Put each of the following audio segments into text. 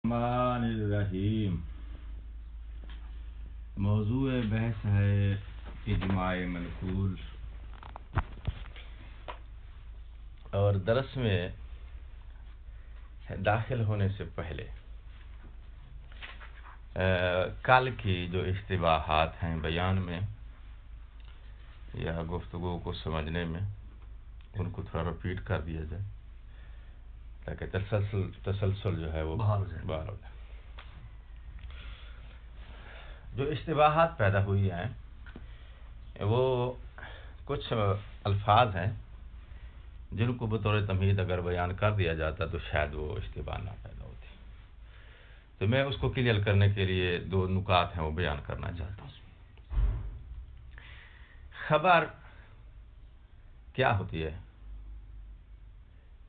الرحمن الرحیم۔ موضوع بحث ہے اجماع منقول، اور درس میں داخل ہونے سے پہلے کل کی جو اشتباہات ہیں بیان میں یا گفتگو کو سمجھنے میں، ان کو تھوڑا رپیٹ کر دیا جائے تاکہ تسلسل جو ہے وہ بحال ہو جائے۔ جو اشتباہات پیدا ہوئی ہیں وہ کچھ الفاظ ہیں جن کو بطور تمہید اگر بیان کر دیا جاتا تو شاید وہ اشتباہ نہ پیدا ہوتی، تو میں اس کو کلیئر کرنے کے لیے دو نکات ہیں وہ بیان کرنا چاہتا ہوں۔ خبر کیا ہوتی ہے؟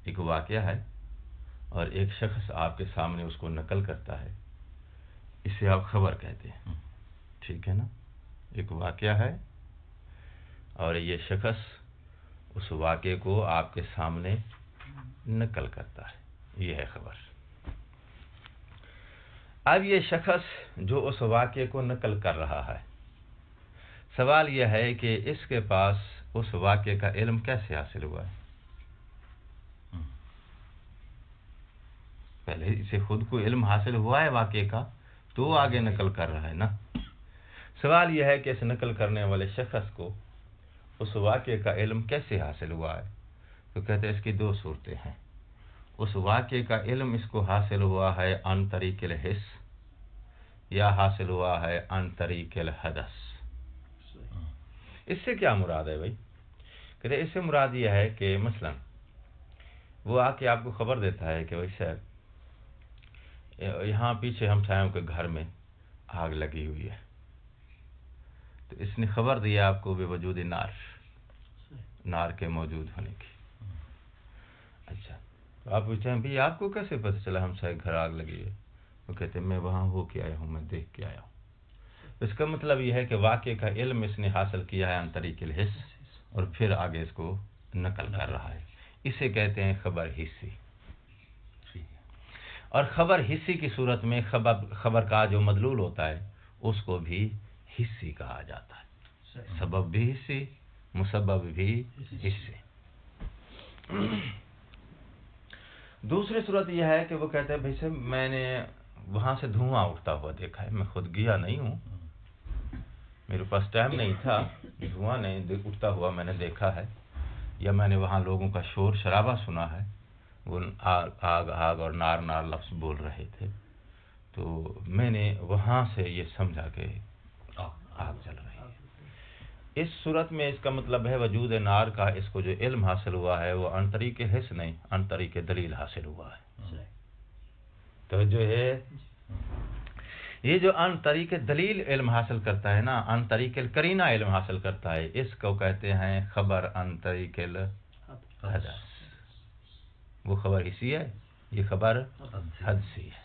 ایک واقعہ ہے اور ایک شخص آپ کے سامنے اس کو نقل کرتا ہے، اسے آپ خبر کہتے ہیں، ٹھیک ہے نا؟ ایک واقعہ ہے اور یہ شخص اس واقعے کو آپ کے سامنے نقل کرتا ہے، یہ ہے خبر۔ اب یہ شخص جو اس واقعے کو نقل کر رہا ہے، سوال یہ ہے کہ اس کے پاس اس واقعے کا علم کیسے حاصل ہوا ہے؟ پہلے اسے خود کو علم حاصل ہوا ہے واقعے کا تو آگے نقل کر رہا ہے نا۔ سوال یہ ہے کہ اس نقل کرنے والے شخص کو اس واقعے کا علم کیسے حاصل ہوا ہے؟ تو کہتے ہیں اس کی دو صورتیں ہیں۔ اس واقعے کا علم اس کو حاصل ہوا ہے عن طریق الحس یا حاصل ہوا ہے عن طریق الحدث۔ اس سے کیا مراد ہے بھائی؟ کہتے ہیں اس سے مراد یہ ہے کہ مثلا وہ آ کے آپ کو خبر دیتا ہے کہ بھائی صاحب یہاں پیچھے ہم سایوں کے گھر میں آگ لگی ہوئی ہے، تو اس نے خبر دیا آپ کو بے وجود نار کے موجود ہونے کی۔ اچھا، تو آپ پوچھتے ہیں بھائی آپ کو کیسے پتہ چلا ہم سایہ گھر آگ لگی ہے؟ وہ کہتے ہیں میں وہاں ہو کے آیا ہوں، میں دیکھ کے آیا ہوں۔ اس کا مطلب یہ ہے کہ واقعے کا علم اس نے حاصل کیا ہے عن طریق الحس اور پھر آگے اس کو نقل کر رہا ہے، اسے کہتے ہیں خبر حسی۔ اور خبر حسی کی صورت میں خبر کا جو مدلول ہوتا ہے اس کو بھی حسی کہا جاتا ہے، سبب بھی حسی، مسبب بھی حسی۔ دوسری صورت یہ ہے کہ وہ کہتے ہیں بھائی صاحب میں نے وہاں سے دھواں اٹھتا ہوا دیکھا ہے، میں خود گیا نہیں ہوں، میرے پاس ٹائم نہیں تھا، دھواں نہیں اٹھتا ہوا میں نے دیکھا ہے، یا میں نے وہاں لوگوں کا شور شرابہ سنا ہے، وہ آگ آگ اور نار نار لفظ بول رہے تھے، تو میں نے وہاں سے یہ سمجھا کہ آگ جل رہی ہے۔ اس صورت میں اس کا مطلب ہے وجود نار کا اس کو جو علم حاصل ہوا ہے وہ عن طریق حس نہیں، عن طریق دلیل حاصل ہوا ہے۔ تو جو ہے یہ جو عن طریق دلیل علم حاصل کرتا ہے نا، عن طریق القرینہ علم حاصل کرتا ہے، اس کو کہتے ہیں خبر عن طریق الحدث۔ وہ خبر حسی ہے، یہ خبر حدثی ہے۔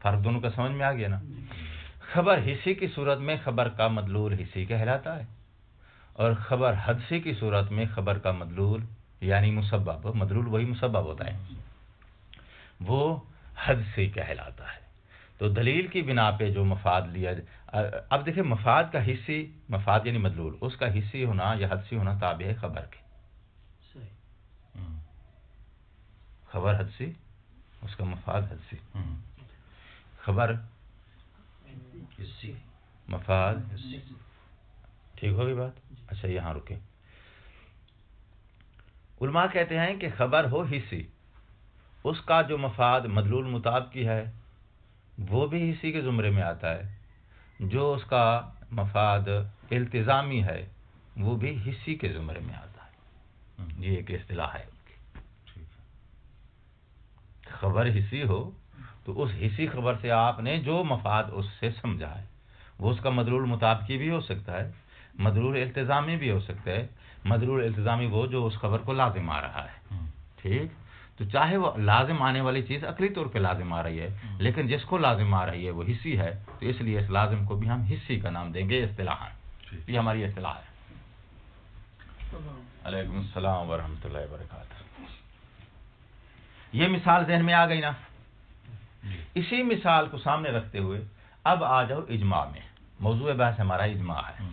فرق دونوں کا سمجھ میں آ گیا نا؟ خبر حسی کی صورت میں خبر کا مدلول حسی کہلاتا ہے، اور خبر حدثی کی صورت میں خبر کا مدلول یعنی مسبب، مدلول وہی مسبب ہوتا ہے، وہ حدثی کہلاتا ہے۔ تو دلیل کی بنا پہ جو مفاد لیا اب دیکھیں مفاد کا حسی، مفاد یعنی مدلول، اس کا حسی ہونا یا حدثی ہونا تابع ہے خبر کے۔ خبر حدثی، اس کا مفاد حدثی، خبر مفاد، ٹھیک ہوگی بات؟ اچھا یہاں رکیں۔ علماء کہتے ہیں کہ خبر ہو حسی، اس کا جو مفاد مدلول مطابقی ہے وہ بھی حسی کے زمرے میں آتا ہے، جو اس کا مفاد التزامی ہے وہ بھی حسی کے زمرے میں آتا ہے۔ یہ ایک اصطلاح ہے، خبر حسی ہو تو اس حسی خبر سے آپ نے جو مفاد اس سے سمجھا ہے وہ اس کا مدلول مطابقی بھی ہو سکتا ہے، مدلول التزامی بھی ہو سکتا ہے۔ مدلول التزامی وہ جو اس خبر کو لازم آ رہا ہے، ٹھیک؟ تو چاہے وہ لازم آنے والی چیز عقلی طور پہ لازم آ رہی ہے، لیکن جس کو لازم آ رہی ہے وہ حسی ہے، تو اس لیے اس لازم کو بھی ہم حسی کا نام دیں گے اصطلاحاً۔ یہ ہماری اصطلاح ہے۔ علیکم السلام ورحمۃ اللہ وبرکاتہ۔ یہ مثال ذہن میں آ گئی نا؟ اسی مثال کو سامنے رکھتے ہوئے اب آ جاؤ اجماع میں. موضوع بحث ہمارا اجماع ہے.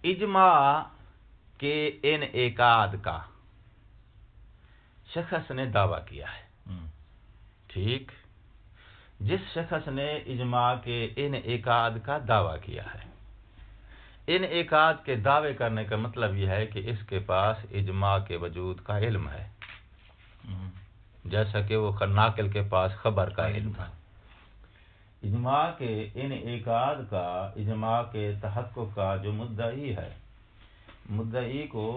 اجماع کے انعقاد کا شخص نے دعویٰ کیا ہے. ٹھیک. جس شخص نے اجماع کے انعقاد کا دعویٰ کیا ہے، انعقاد کے دعوے کرنے کا مطلب یہ ہے کہ اس کے پاس اجماع کے وجود کا علم ہے، جیسا کہ وہ ناقل کے پاس خبر کا علم تھا. اجماع کے انعقاد کا، اجماع کے تحقق کا جو مدعی ہے، مدعی کو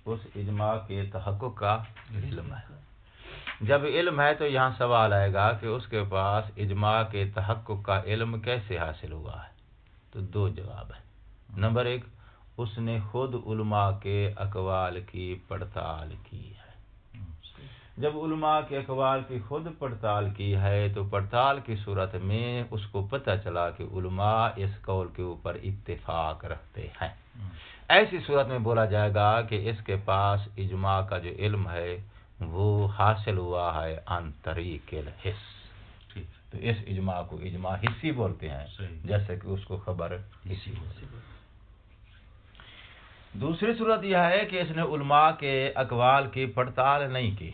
اس اجماع کے تحقق کا علم ہے. جب علم ہے تو یہاں سوال آئے گا کہ اس کے پاس اجماع کے تحقق کا علم کیسے حاصل ہوا ہے. تو دو جواب ہیں. نمبر ایک، اس نے خود علماء کے اقوال کی پڑتال کی ہے. جب علماء کے اقوال کی خود پڑتال کی ہے تو پڑتال کی صورت میں اس کو پتہ چلا کہ علماء اس قول کے اوپر اتفاق رکھتے ہیں. ایسی صورت میں بولا جائے گا کہ اس کے پاس اجماع کا جو علم ہے وہ حاصل ہوا ہے عن طریق الحس. تو اس اجماع کو اجماع حسی بولتے ہیں، جیسے کہ اس کو خبر حسی بولتے ہیں. دوسری صورت یہ ہے کہ اس نے علماء کے اقوال کی پڑتال نہیں کی،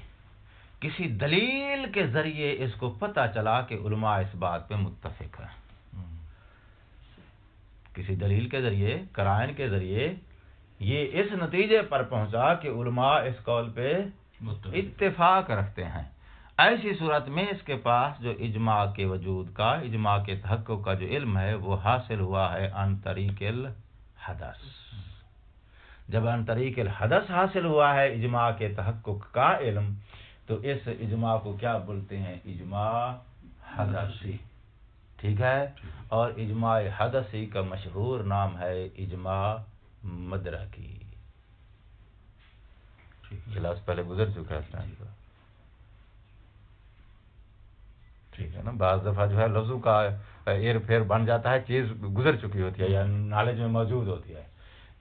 کسی دلیل کے ذریعے اس کو پتہ چلا کہ علماء اس بات پہ متفق ہیں. کسی دلیل کے ذریعے، قرائن کے ذریعے یہ اس نتیجے پر پہنچا کہ علماء اس قول پہ اتفاق رکھتے ہیں. ایسی صورت میں اس کے پاس جو اجماع کے وجود کا، اجماع کے تحقق کا جو علم ہے وہ حاصل ہوا ہے عن طریق الحدث. جب عن طریق الحدث حاصل ہوا ہے اجماع کے تحقق کا علم تو اس اجماع کو کیا بولتے ہیں؟ اجماع حدثی. ٹھیک ہے. اور اجماع حدثی کا مشہور نام ہے اجماع مدرکی. کلاس پہلے گزر چکا ہے. ٹھیک ہے نا. بعض دفعہ جو ہے لفظوں کا ایر پھیر بن جاتا ہے، چیز گزر چکی ہوتی ہے یا نالج میں موجود ہوتی ہے.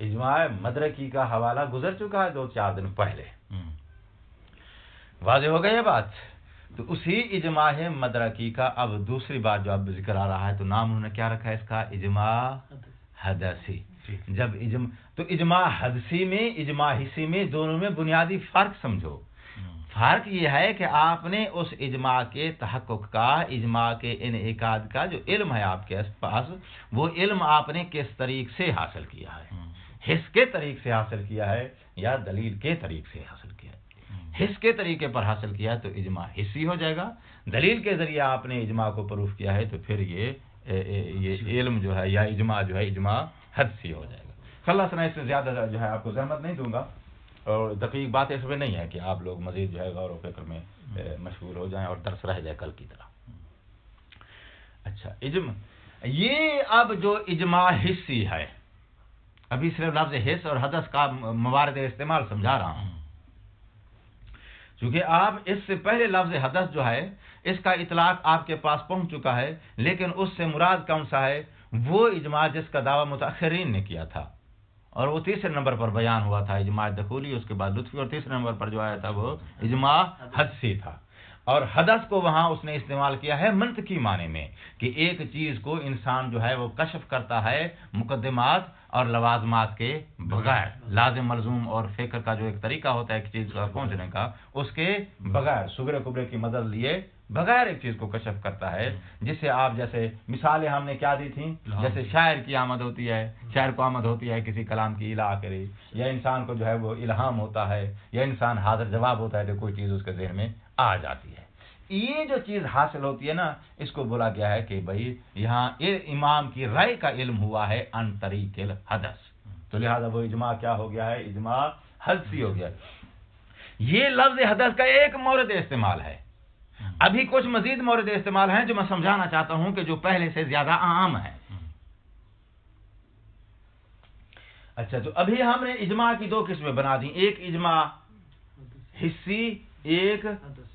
اجماع مدرکی کا حوالہ گزر چکا ہے 2-4 دن پہلے. واضح ہو گئی یہ بات. تو اسی اجماع مدرکی کا اب دوسری بات جو اب ذکر آ رہا ہے تو نام انہوں نے کیا رکھا ہے اس کا؟ اجماع حدثی. جب تو اجماع حدثی میں، اجماع حسی میں، دونوں میں بنیادی فرق سمجھو. فرق یہ ہے کہ آپ نے اس اجماع کے تحقق کا، اجماع کے انعقاد کا جو علم ہے آپ کے پاس، وہ علم آپ نے کس طریق سے حاصل کیا ہے؟ حس کے طریق سے حاصل کیا ہے یا دلیل کے طریق سے حاصل کیا ہے؟ حس کے طریقے پر حاصل کیا تو اجماع حسی ہو جائے گا. دلیل کے ذریعے آپ نے اجماع کو پروف کیا ہے تو پھر یہ علم جو ہے یا اجماع جو ہے اجماع حدثی ہو جائے گا. خلاص میں اس سے زیادہ جو ہے آپ کو زحمت نہیں دوں گا اور دقیق بات اس میں نہیں ہے کہ آپ لوگ مزید جو ہے غور و فکر میں مشغول ہو جائیں اور درس رہ جائے کل کی طرح. اچھا، یہ اب جو اجماع حسی ہے، ابھی صرف لفظ حس اور حدث کا موارد استعمال سمجھا رہا ہوں، چونکہ آپ اس سے پہلے لفظ حدث جو ہے اس کا اطلاق آپ کے پاس پہنچ چکا ہے، لیکن اس سے مراد کون سا ہے؟ وہ اجماع جس کا دعویٰ متاخرین نے کیا تھا اور وہ تیسرے نمبر پر بیان ہوا تھا، اجماع دخولی، اس کے بعد لطفی، اور تیسرے نمبر پر جو آیا تھا وہ اجماع حدثی تھا. اور حدث کو وہاں اس نے استعمال کیا ہے منطقی معنی میں کہ ایک چیز کو انسان جو ہے وہ کشف کرتا ہے مقدمات اور لوازمات کے بغیر. لازم، ملزوم اور فکر کا جو ایک طریقہ ہوتا ہے ایک چیز کا پہنچنے کا، اس کے بغیر، صغرے کبرے کی مدد لیے بغیر ایک چیز کو کشف کرتا ہے. جس سے آپ جیسے مثالیں ہم نے کیا دی تھیں، جیسے شاعر کی آمد ہوتی ہے، شاعر کو آمد ہوتی ہے کسی کلام کی الہا کرے، یا انسان کو جو ہے وہ الہام ہوتا ہے، یا انسان حاضر جواب ہوتا ہے کہ کوئی چیز اس کے ذہن میں آ جاتی ہے. یہ جو چیز حاصل ہوتی ہے نا، اس کو بولا گیا ہے کہ بھائی یہاں امام کی رائے کا علم ہوا ہے عن طریق الحدث. تو لہذا وہ اجماع کیا ہو گیا ہے؟ اجماع حدثی ہو گیا. یہ لفظ حدث کا ایک مورد استعمال ہے. ابھی کچھ مزید مورد استعمال ہیں جو میں سمجھانا چاہتا ہوں کہ جو پہلے سے زیادہ عام ہیں. اچھا، تو ابھی ہم نے اجماع کی 2 قسمیں بنا دی، ایک اجماع حسی، ایک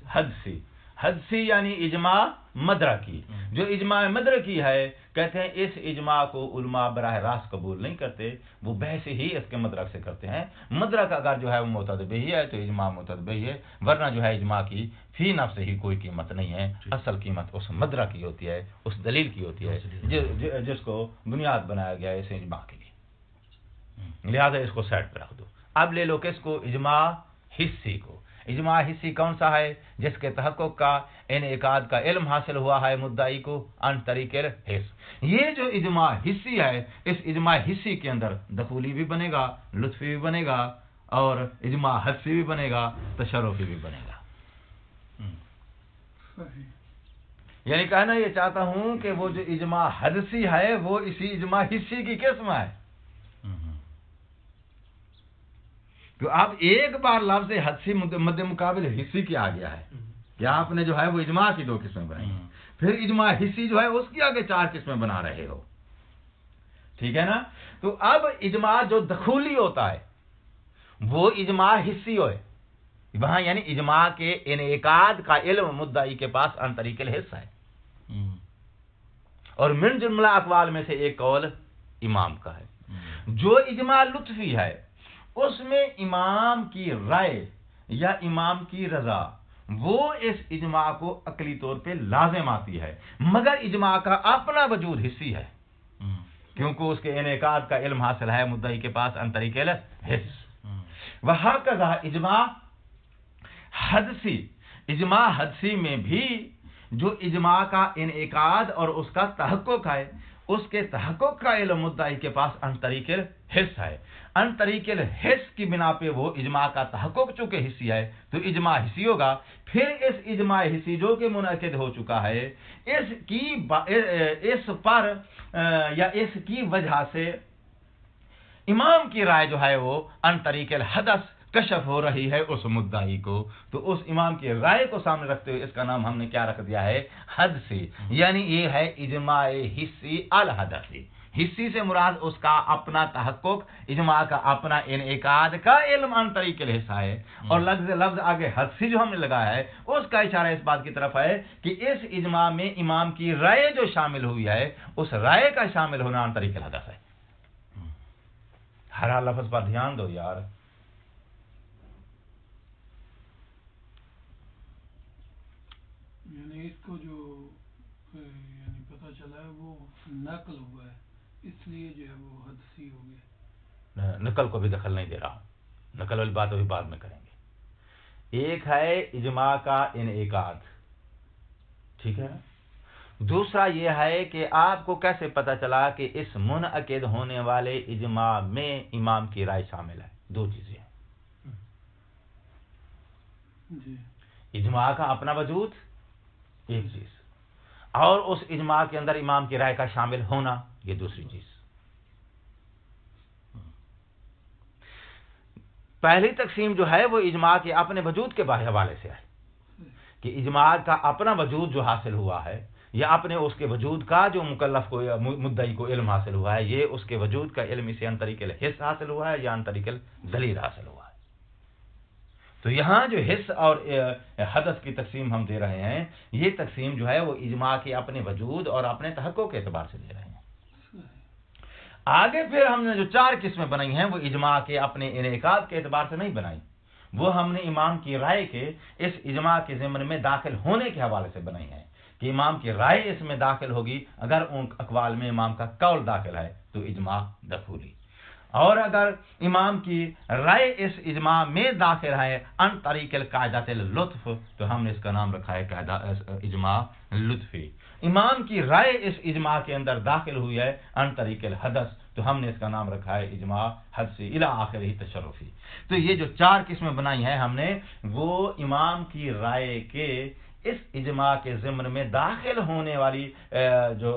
حدثی. حدسی یعنی اجماع مدرکی. جو اجماع مدرکی ہے کہتے ہیں اس اجماع کو علماء براہ راست قبول نہیں کرتے، وہ بحث ہی اس کے مدرک سے کرتے ہیں. مدرک اگر جو ہے وہ معتد ہی ہے تو اجماع معتد ہی ہے، ورنہ جو ہے اجماع کی فی نفس ہی کوئی قیمت نہیں ہے. اصل قیمت اس مدرک کی ہوتی ہے، اس دلیل کی ہوتی ہے جس کو بنیاد بنایا گیا ہے اس اجماع کے لیے. لہذا اس کو سائڈ پہ رکھ دو. اب لے لو کس کو؟ اجماع حصی کو. اجماع حصی کون سا ہے؟ جس کے تحقق کا انعقاد کا علم حاصل ہوا ہے مدعی کو عن طریق الحس. یہ جو اجماع حصی ہے، اس اجماع حصی کے اندر دخولی بھی بنے گا، لطفی بھی بنے گا، اور اجماع حدسی بھی بنے گا، تشرفی بھی بنے گا. یعنی کہنا یہ چاہتا ہوں کہ وہ جو اجماع حدسی ہے وہ اسی اجماع حصی کی قسم ہے. تو اب ایک بار لفظ حدسی مد مقابل حصی کے آ گیا ہے کہ آپ نے جو ہے وہ اجماع کی 2 قسمیں بنائی ہیں، پھر اجماع حصی جو ہے اس کی آگے 4 قسمیں بنا رہے ہو. ٹھیک ہے نا؟ تو اب اجماع جو دخولی ہوتا ہے وہ اجماع حصی ہوئے وہاں، یعنی اجماع کے انعقاد کا علم مدعی کے پاس عن طریق الحس ہے. اور من جملہ اقوال میں سے ایک قول امام کا ہے. جو اجماع لطفی ہے اس میں امام کی رائے یا امام کی رضا وہ اس اجماع کو عقلی طور پہ لازم آتی ہے، مگر اجماع کا اپنا وجود حصی ہے کیونکہ اس کے انعقاد کا علم حاصل ہے مدعی کے پاس عن طریق الحس. وہکذا اجماع حدسی. اجماع حدسی میں بھی جو اجماع کا انعقاد اور اس کا تحقق ہے، اس کے تحقق کا علم مدعی کے پاس عن طریق الحس ہے. عن طریق الحس کی بنا پہ وہ اجماع کا تحقق چونکہ حصی ہے تو اجماع حصی ہوگا. پھر اس اجماع حصی جو کہ منعقد ہو چکا ہے اس پر یا اس کی وجہ سے امام کی رائے جو ہے وہ عن طریق الحدث کشف ہو رہی ہے اس مدعی کو، تو اس امام کی رائے کو سامنے رکھتے ہوئے اس کا نام ہم نے کیا رکھ دیا ہے؟ حدسی. یعنی یہ ہے اجماع حصی الحدثی. حصی سے مراد اس کا اپنا تحقق، اجماع کا اپنا انعقاد کا علم عن طریق الحس ہے. اور لفظ آگے حدسی جو ہم نے لگایا ہے اس کا اشارہ اس بات کی طرف ہے کہ اس اجماع میں امام کی رائے جو شامل ہوئی ہے اس رائے کا شامل ہونا عن طریق الحدث ہے. ہر لفظ پر دھیان دو یار. یعنی اس کو جو یعنی پتہ چلا ہے وہ نقل ہوا ہے، اس لیے جو ہے وہ حدسی ہو گیا. نقل کو بھی دخل نہیں دے رہا ہوں، نقل والی بات ابھی بعد میں کریں گے. ایک ہے اجماع کا انعقاد، ٹھیک ہے. دوسرا یہ ہے کہ آپ کو کیسے پتہ چلا کہ اس منعقد ہونے والے اجماع میں امام کی رائے شامل ہے؟ 2 چیزیں ہیں. جی. اجماع کا اپنا وجود ایک چیز، اور اس اجماع کے اندر امام کی رائے کا شامل ہونا یہ دوسری چیز. پہلی تقسیم جو ہے وہ اجماع کے اپنے وجود کے حوالے سے ہے کہ اجماع کا اپنا وجود جو حاصل ہوا ہے یا اپنے اس کے وجود کا جو مکلف کو یا مدعی کو علم حاصل ہوا ہے، یہ اس کے وجود کا علم اسے عن طریق الحس حاصل ہوا ہے یا عن طریق الدلیل حاصل ہوا ہے. تو یہاں جو حس اور حدث کی تقسیم ہم دے رہے ہیں، یہ تقسیم جو ہے وہ اجماع کے اپنے وجود اور اپنے تحقق کے اعتبار سے دے رہے ہیں. آگے پھر ہم نے جو 4 قسمیں بنائی ہیں وہ اجماع کے اپنے انعقاد کے اعتبار سے نہیں بنائی، وہ ہم نے امام کی رائے کے اس اجماع کے ضمن میں داخل ہونے کے حوالے سے بنائی ہیں کہ امام کی رائے اس میں داخل ہوگی. اگر ان اقوال میں امام کا قول داخل ہے تو اجماع دخولی، اور اگر امام کی رائے اس اجماع میں داخل ہے عن طریق القاعدۃ اللطف تو ہم نے اس کا نام رکھا ہے قاعدہ اجماع لطفی. امام کی رائے اس اجماع کے اندر داخل ہوئی ہے عن طریق الحدث تو ہم نے اس کا نام رکھا ہے اجماع حدسی الی آخرہ تشرفی. تو یہ جو 4 قسمیں بنائی ہیں ہم نے وہ امام کی رائے کے اس اجماع کے ضمن میں داخل ہونے والی جو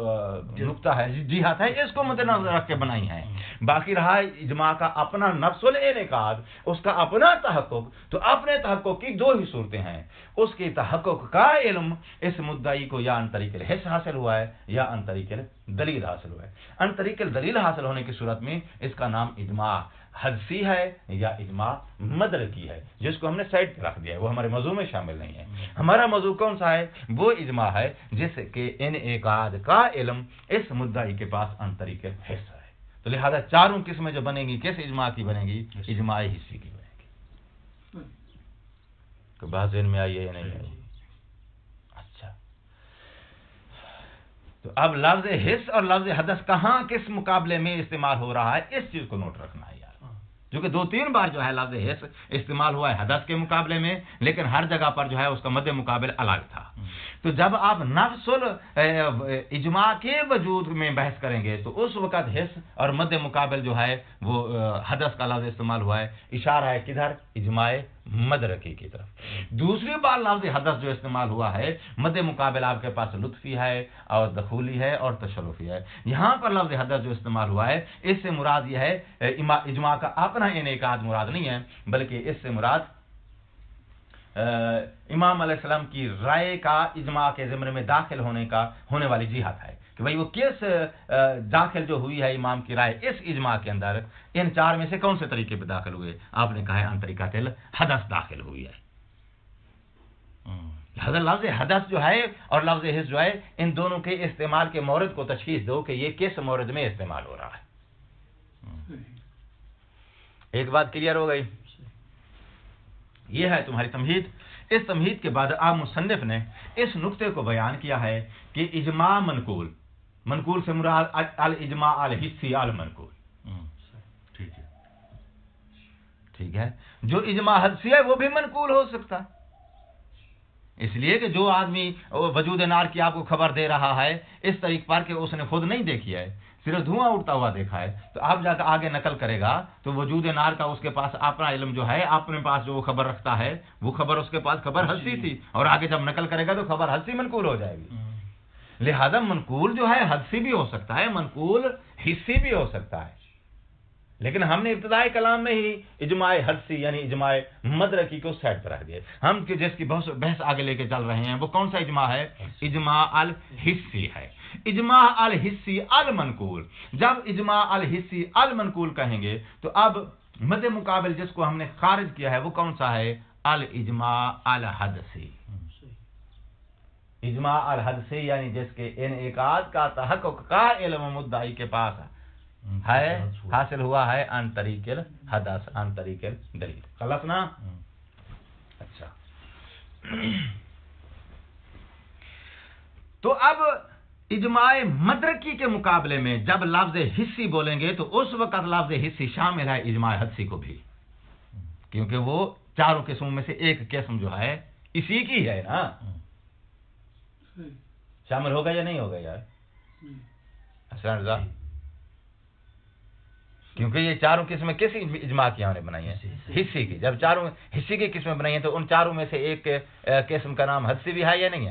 نقطہ ہے، جہت ہے، اس کو مد نظر رکھ کے بنائی ہیں. باقی رہا اجماع کا اپنا نفس الانعقاد، اس کا اپنا تحقق، تو اپنے تحقق کی 2 ہی صورتیں ہیں. اس کے تحقق کا علم اس مدعی کو یا عن طریق الحس حاصل ہوا ہے یا عن طریق الدلیل حاصل ہوا ہے. عن طریق الدلیل حاصل ہونے کی صورت میں اس کا نام اجماع حدسی ہے یا اجماع مدرکی ہے، جس کو ہم نے سائڈ پہ رکھ دیا ہے، وہ ہمارے موضوع میں شامل نہیں ہے۔ ہمارا موضوع کون سا ہے؟ وہ اجماع ہے جس کے انعقاد کا علم اس مدعی کے پاس عن طریق حس ہے۔ تو لہذا چاروں قسمیں جو بنے گی کس اجماع کی بنے گی؟ اجماع حسی کی بنے گی۔ تو بات ذہن میں آئی ہے یا نہیں آئی؟ اچھا، تو اب لفظ حس اور لفظ حدث کہاں کس مقابلے میں استعمال ہو رہا ہے، اس چیز کو نوٹ رکھنا ہے یار، کیونکہ 2-3 بار جو ہے لفظ حس استعمال ہوا ہے حدث کے مقابلے میں، لیکن ہر جگہ پر جو ہے اس کا مد مقابل الگ تھا۔ تو جب آپ نفس اجماع کے وجود میں بحث کریں گے تو اس وقت حس اور مد مقابل جو ہے وہ حدث کا لفظ استعمال ہوا ہے، اشارہ ہے کدھر؟ اجماع مدرکی کی طرف۔ دوسری بار لفظ حدث جو استعمال ہوا ہے، مد مقابل آپ کے پاس لطفی ہے اور دخولی ہے اور تشرفی ہے۔ یہاں پر لفظ حدث جو استعمال ہوا ہے، اس سے مراد یہ ہے اجماع کا اپنا انعقاد مراد نہیں ہے، بلکہ اس سے مراد امام علیہ السلام کی رائے کا اجماع کے ضمن میں داخل ہونے والی جہت ہے کہ بھئی وہ کس داخل جو ہوئی ہے امام کی رائے اس اجماع کے اندر، ان 4 میں سے کون سے طریقے پہ داخل ہوئے؟ آپ نے کہا ہے عن طریقۃ الحدث داخل ہوئی ہے۔ لہذا لفظ حدث جو ہے اور لفظ حس جو ہے، ان دونوں کے استعمال کے مورد کو تشخیص دو کہ یہ کس مورد میں استعمال ہو رہا ہے۔ ایک بات کلیئر ہو گئی؟ یہ ہے تمہاری تمہید۔ اس تمہید کے بعد آپ مصنف نے اس نقطے کو بیان کیا ہے کہ اجماع منقول سے مراد الاجماع الحسی المنقول، ٹھیک ہے؟ جو اجماع حدسی ہے وہ بھی منقول ہو سکتا ہے، اس لیے کہ جو آدمی وجود نار کی آپ کو خبر دے رہا ہے اس طریق پر کہ اس نے خود نہیں دیکھی ہے، صرف دھواں اڑتا ہوا دیکھا ہے، تو آپ جا کے آگے نقل کرے گا تو وجود نار کا اس کے پاس اپنا علم جو ہے، اپنے پاس جو وہ خبر رکھتا ہے، وہ خبر اس کے پاس خبر حدسی تھی، اور آگے جب نقل کرے گا تو خبر حدسی منقول ہو جائے گی۔ لہذا منقول جو ہے حدسی بھی ہو سکتا ہے، منقول حسی بھی ہو سکتا ہے، لیکن ہم نے ابتدائی کلام میں ہی اجماع حدسی یعنی اجماع مدرکی کو سائڈ پر رکھ دیا۔ ہم جس کی بحث آگے لے کے چل رہے ہیں وہ کون سا اجماع ہے؟ اجماع الحسی ہے، اجماع الحسی المنقول۔ جب اجماع الحسی المنقول کہیں گے تو اب مد مقابل جس کو ہم نے خارج کیا ہے وہ کون سا ہے؟ الاجماع الحدسی۔ اجماع الحدسی یعنی جس کے انعقاد کا تحقق کا علم مدعی کے پاس ہے، حاصل ہوا ہے عن طریق الحدث، عن طریق الدلیل۔ خلاص نا؟ اچھا، تو اب اجماع مدرکی کے مقابلے میں جب لفظ حسی بولیں گے تو اس وقت لفظ حسی شامل ہے اجماع حدسی کو بھی، کیونکہ وہ چاروں قسموں میں سے ایک قسم جو ہے اسی کی ہے نا۔ شامل ہوگا یا نہیں ہوگا یار؟ حسین رضا، کیونکہ یہ چاروں قسمیں کس اجماع کی ہم نے بنائی ہیں؟ حصی کی۔ جب چاروں حصی کی قسمیں بنائی ہیں تو ان چاروں میں سے ایک قسم کا نام حدسی بھی ہے یا نہیں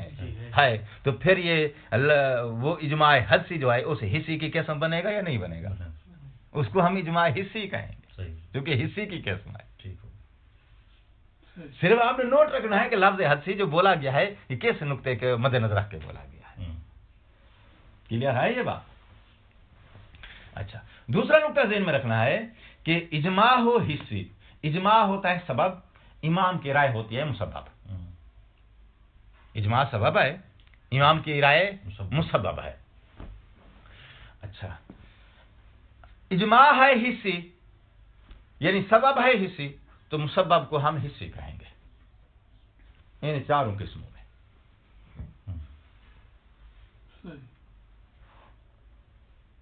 ہے؟ تو پھر یہ وہ اجماع حدسی جو ہے اس حصی کی قسم بنے گا یا نہیں بنے گا؟ اس کو ہم اجماع حصی کہیں گے کیونکہ حصی کی قسم ہے۔ صرف آپ نے نوٹ رکھنا ہے کہ لفظ حدسی جو بولا گیا ہے یہ کس نقطے کے مد نظر رکھ کے بولا گیا ہے۔ کلیئر ہے یہ بات؟ اچھا، دوسرا نقطہ ذہن میں رکھنا ہے کہ اجماع ہو حصی، اجماع ہوتا ہے سبب، امام کی رائے ہوتی ہے مسبب۔ اجماع سبب ہے، امام کی رائے مسبب ہے۔ اچھا، اجماع ہے حصی یعنی سبب ہے حصی، تو مسبب کو ہم حصی کہیں گے ان چاروں قسموں میں۔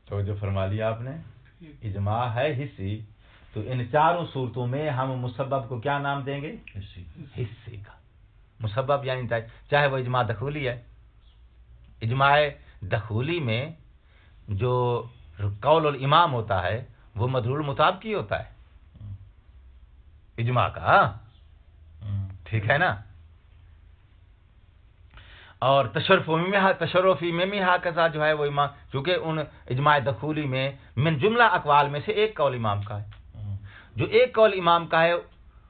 تو جو فرما لیا آپ نے، اجماع ہے حصی، تو ان چاروں صورتوں میں ہم مسبب کو کیا نام دیں گے؟ حصی کا۔ مسبب یعنی چاہے وہ اجماع دخولی ہے، اجماع دخولی میں جو قول الامام ہوتا ہے وہ مدلول مطابقی ہوتا ہے اجماع کا، ٹھیک ہے نا؟ اور تشرفی میں بھی ہاکذا جو ہے وہ امام، چونکہ ان اجماع دخولی میں من جملہ اقوال میں سے ایک قول امام کا ہے، جو ایک قول امام کا ہے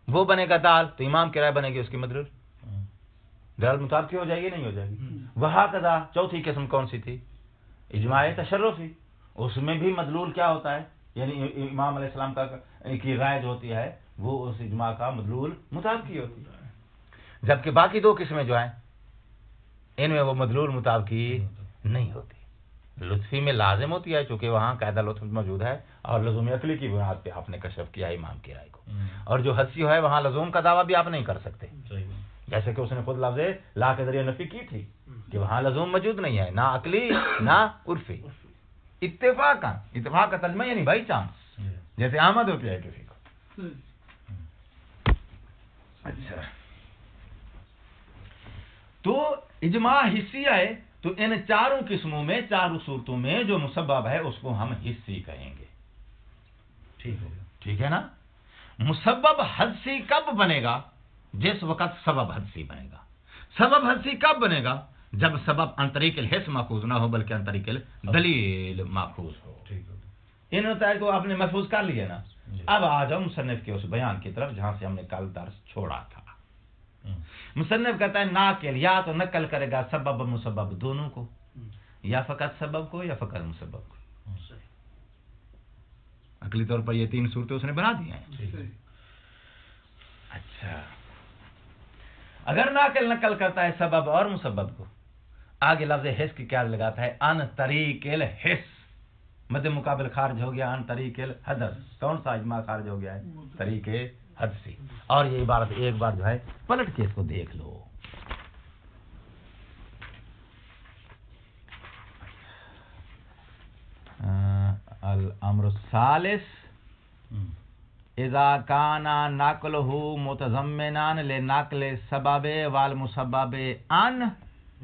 وہ بنے گا دال، تو امام کی رائے بنے گی اس کی مدلول، دال مطابقی ہو جائے گی نہیں ہو جائے گی؟ وہ ہاکذا چوتھی قسم کون سی تھی؟ اجماع تشرفی، اس میں بھی مدلول کیا ہوتا ہے؟ یعنی امام علیہ السلام کی رائے جو ہوتی ہے وہ اس اجماع کا مدلول مطابقی ہوتی ہے، جبکہ باقی دو قسمیں جو ہیں ان میں وہ مدلول مطابقی نہیں ہوتی. لطفی میں لازم ہوتی ہے چونکہ وہاں قاعدہ لطف موجود ہے اور لزوم عقلی کی بنیاد پہ آپ نے کشف کیا امام کی رائے کو، اور جو حدسی ہے وہاں لزوم کا دعویٰ بھی آپ نہیں کر سکتے، جیسے کہ اس نے خود لفظ لا کے ذریعے نفی کی تھی کہ وہاں لزوم موجود نہیں ہے، نہ عقلی نہ عرفی، اتفاق کا ترجمہ یعنی بائی چانس، جیسے آمد ہوتی ہے کسی کو. اچھا، تو اجماع حصی ہے، تو ان چاروں قسموں میں چاروں صورتوں میں جو مسبب ہے اس کو ہم حصی کہیں گے. ٹھیک ہے نا. مسبب حدسی کب بنے گا؟ جس وقت سبب حدسی بنے گا. سبب حدسی کب بنے گا؟ جب سبب عن طریق الحس ماخوذ نہ ہو بلکہ عن طریق الدلیل ماخوذ ہو. ان نتائج کو آپ نے محفوظ کر لیا نا. اب آ جاؤ مصنف کے اس بیان کی طرف جہاں سے ہم نے کل درس چھوڑا تھا. مصنف کہتا ہے ناقل یا تو نقل کرے گا سبب و مسبب دونوں کو، یا فقط سبب کو یا فقط مسبب کو. عقلی طور پر یہ تین صورتیں اس نے بنا دی ہیں. اچھا، اگر نقل کرتا ہے سبب اور مسبب کو، آگے لفظ حس کی کیا لگاتا ہے؟ ان طریق الحس، مد مقابل خارج ہو گیا ان طریق الحدث. کون سا اجماع خارج ہو گیا ہے؟ طریق حدثی. اور یہ عبارت ایک بار جو ہے پلٹ کے اس کو دیکھ لو. الامر الثالث اذا كان نقله متضمنا لنقل السبب والمسبب عن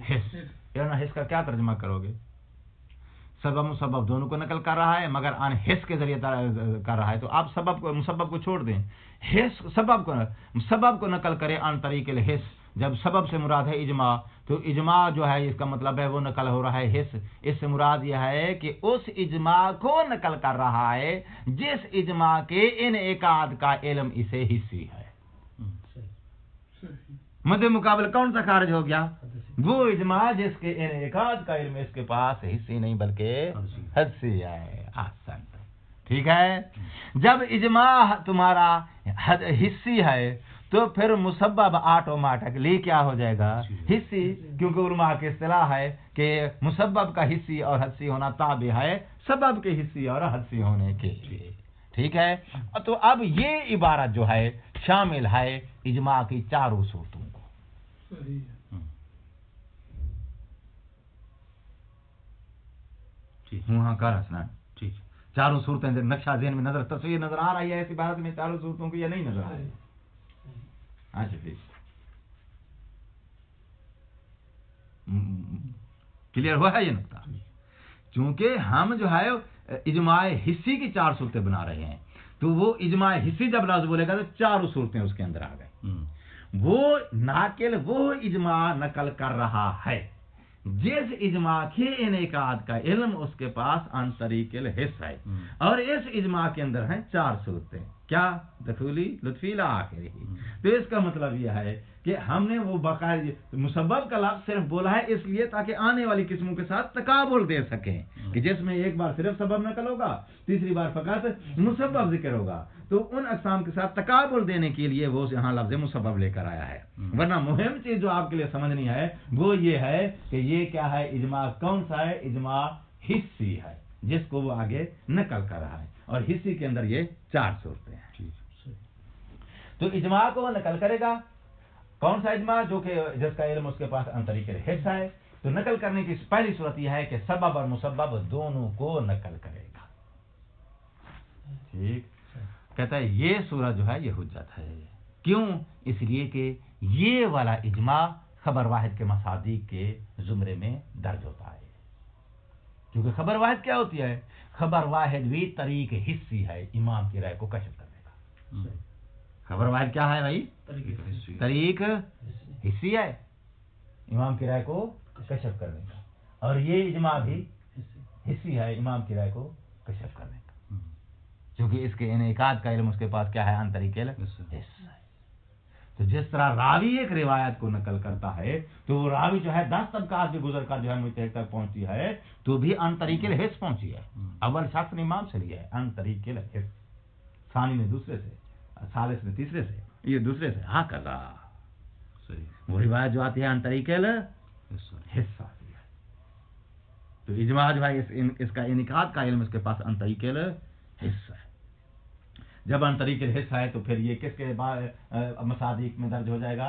حس. یعنی حس کا کیا ترجمہ کرو گے؟ سبب مسبب دونوں کو نقل کر رہا ہے مگر عن حس کے ذریعے کر رہا ہے، تو آپ سبب کو مسبب کو چھوڑ دیں. حس سبب کو نقل کرے عن طریق الحس. جب سبب سے مراد ہے اجماع، تو اجماع جو ہے اس کا مطلب ہے وہ نقل ہو رہا ہے حس. اس سے مراد یہ ہے کہ اس اجماع کو نقل کر رہا ہے جس اجماع کے انعقاد کا علم اسے حصی ہے. مد مقابل کون سا خارج ہو گیا؟ وہ اجماع جس کے انعقاد کا علم اس کے پاس حصی نہیں بلکہ حدسی ہے. احسن، ٹھیک ہے. جب اجماع تمہارا حصی ہے تو پھر مسبب آٹومیٹکلی کیا ہو جائے گا؟ حصی، کیونکہ علماء کی اصطلاح ہے کہ مسبب کا حصی اور حدسی ہونا تابع ہے سبب کے حصی اور حدسی ہونے کے لیے. ٹھیک ہے. تو اب یہ عبارت جو ہے شامل ہے اجماع کی چاروں صورتوں کو. وہاں کا رسنا ٹھیک. چاروں صورتیں نقشہ ذہن میں نظر تصویر نظر آ رہی ہے ایسی بات میں چاروں صورتوں کی یا نہیں نظر آ رہی؟ اچھا ٹھیک، کلیئر ہوا ہے یہ نقطہ. چونکہ ہم جو ہے اجماع حصی کی چار صورتیں بنا رہے ہیں، تو وہ اجماع حصی جب لفظ بولے گا تو چاروں صورتیں اس کے اندر آ گئے. وہ ناقل وہ اجماع نقل کر رہا ہے جس اجماع کے انعقاد کا علم اس کے پاس عن طریق الحس ہے، اور اس اجماع کے اندر ہیں چار صورتیں. کیا؟ دخولی، لطفی، لا آخری. تو اس کا مطلب یہ ہے کہ ہم نے وہ باقاعدہ مسبب کا لفظ صرف بولا ہے اس لیے تاکہ آنے والی قسموں کے ساتھ تقابل دے سکیں کہ جس میں ایک بار صرف سبب نقل ہوگا، تیسری بار فقط مسبب ذکر ہوگا. تو ان اقسام کے ساتھ تقابل دینے کے لیے وہ یہاں لفظ مسبب لے کر آیا ہے. ورنہ مہم چیز جو آپ کے لیے سمجھنی ہے وہ یہ ہے کہ یہ کیا ہے؟ اجماع کون سا ہے؟ اجماع حصی ہے جس کو وہ آگے نقل کر رہا ہے، اور حصی کے اندر یہ چار صورتیں ہیں. تو اجماع کو وہ نقل کرے گا. کون سا اجماع؟ جو کہ جس کا علم اس کے پاس عن طریق الحس ہے. تو نقل کرنے کی پہلی صورت یہ ہے کہ سبب اور مسبب دونوں کو نقل کرے گا. ٹھیک. کہتا ہے یہ صورت جو ہے یہ حجت ہے. کیوں؟ اس لیے کہ یہ والا اجماع خبر واحد کے مصادیق کے زمرے میں درج ہوتا ہے. کیونکہ خبر واحد کیا ہوتی ہے؟ خبر واحد بھی طریق حصی ہے امام کی رائے کو کشف کرنے کا. خبر واحد کیا ہے بھائی؟ طریق حصی ہے امام کی رائے کو کشف کرنے کا، اور یہ اجماع بھی حصی ہے امام کی رائے کو کشف کرنے کا، کیونکہ اس کے انعقاد کا علم اس کے پاس کیا ہے؟ عن طریق الحس ہے. तो जिस तरह रावी एक रिवायत को नकल करता है तो वो रावी जो है 10 तबकात भी गुजर कर जो है मुझे तक पहुंची है तो भी अन तरीके हिस्स पहुंची है। अव्वल शख्स ने इमाम से लिया है अन तरीके हिस्स, सानी ने दूसरे से, सालिस ने तीसरे से, ये दूसरे से, हाँ कजा वो रिवायत जो आती है अन तरीके हिस्सा आती है। तो इजमा जो है इसका इनकाद का इल्म इसके पास अन तरीके हिस्सा है। जब अन तरीके हिस्सा है तो फिर ये किसके मसादिक में दर्ज हो जाएगा,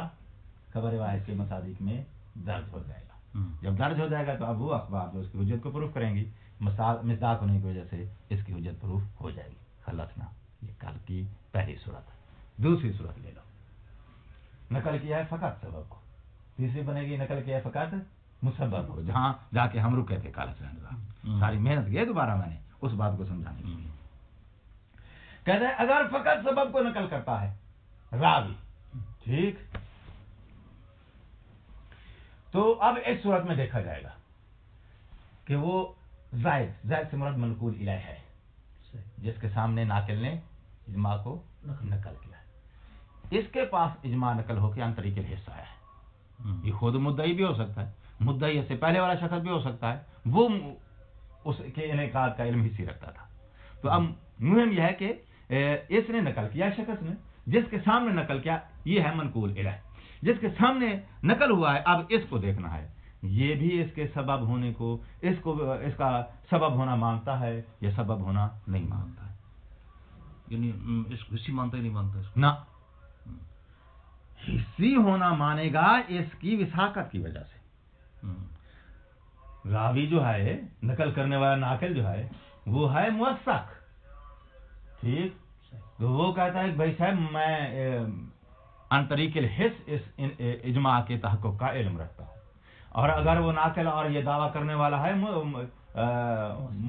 खबर रिवायत के मसादिक में दर्ज हो जाएगा। जब दर्ज हो जाएगा तो अब वो अखबार जो उसकी हुज्जत को प्रूफ करेंगी, मिसदाक होने की वजह से इसकी हुज्जत प्रूफ हो जाएगी। खलसना, ये कल की पहली सूरत है। दूसरी सूरत ले लो, नकल किया है फकत सबब को। तीसरी बनेगी नकल किया है फकत मुसब्बब को, जहां जाके हम रुके थे काल से। सारी मेहनत की दोबारा मैंने उस बात को समझाने के लिए। कहते हैं अगर फकत सबब को नकल करता है रावी, ठीक, तो अब इस सूरत में देखा जाएगा कि वो जायद से मुराद मनकूल इलाह है, जिसके सामने नाकिल ने इजमा को नकल किया है। इसके पास इजमा नकल होकर अन तरीके हिस्सा है। ये खुद मुद्दई भी हो सकता है, मुद्दई से पहले वाला शख्स भी हो सकता है, वो उसके इनेकाद का इल्म हिस्सी रखता था। तो अब मुहिम यह है कि इसने नकल किया, शख्स ने जिसके सामने नकल किया, ये है मनकूल इलाह, जिसके सामने नकल हुआ है। अब इसको देखना है, ये भी इसके सबब होने को, इसका सबब होना मानता है या सबब होना नहीं मानता है। यानी हिस्सी मानता ही नहीं मानता इसको ना, हिस्सी होना मानेगा इसकी विसाकत की वजह से। रावी जो है, नकल करने वाला नाकिल जो है, वो है मुवस्सक, ठीक। तो वो कहता है कि भाई साहब मैं अन तरीके हिस्स इस इजमा के तहक्कुक का इल्म रखता हूँ। और अगर वो नाकिल और ये दावा करने वाला है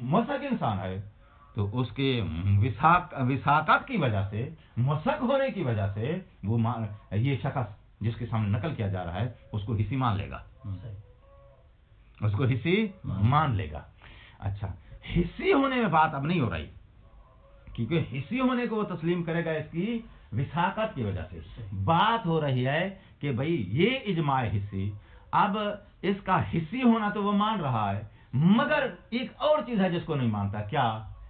मुवस्सक इंसान है, तो उसके विसाकत की वजह से, मुवस्सक होने की वजह से वो ये शख्स जिसके सामने नकल किया जा रहा है उसको हिस्सी मान लेगा, उसको हिस्सी मान लेगा। अच्छा, हिस्सी होने में बात अब नहीं हो रही, क्योंकि हिस्सी होने को वो तस्लीम करेगा इसकी विसाकत की वजह से। बात हो रही है कि भाई ये इजमा हिस्सी, अब इसका हिस्सी होना तो वो मान रहा है, मगर एक और चीज है जिसको नहीं मानता। क्या?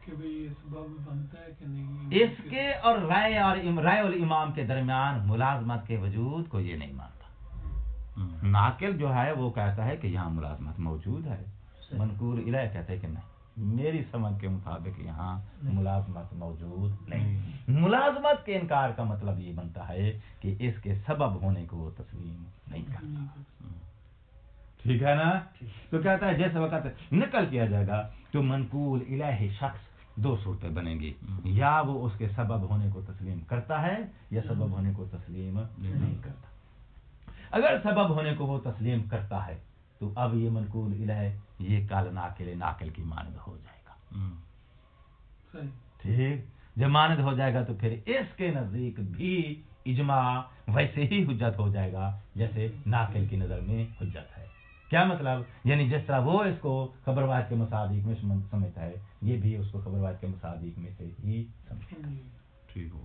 कि भाई ये सबब बनता है कि नहीं, इसके और राय और इमाम के दरमियान मुलाजमत के वजूद को ये नहीं मानता। नाकिल जो है वो कहता है कि यहाँ मुलाजमत मौजूद है, मनकूल इलाह कहते हैं कि नहीं, मेरी समझ के मुताबिक यहाँ मुलाजमत मौजूद नहीं। मुलाजमत के इनकार का मतलब ये बनता है कि इसके सबब होने को वो तस्लीम नहीं करता। ठीक है ना? तो कहता है जैसे वक्त नकल किया जाएगा तो मनकूल इलाही शख्स दो सूरतें बनेंगी, या वो उसके सबब होने को तस्लीम करता है या सबब होने को तस्लीम नहीं करता। अगर सबब होने को वो तस्लीम करता है तो अब ये मनकूल इलाह ये काल नाकिल की मानद हो जाएगा। ठीक, जब मानद हो जाएगा तो फिर इसके नजदीक भी इजमा वैसे ही हुज्जत हो जाएगा जैसे नाकिल की नजर में हुज्जत है। क्या मतलब? यानी जिस तरह वो इसको खबरवाद के मसादिक में समझता है, ये भी उसको खबरवाद के मसादिक में से ही समझेगा। ठीक हो।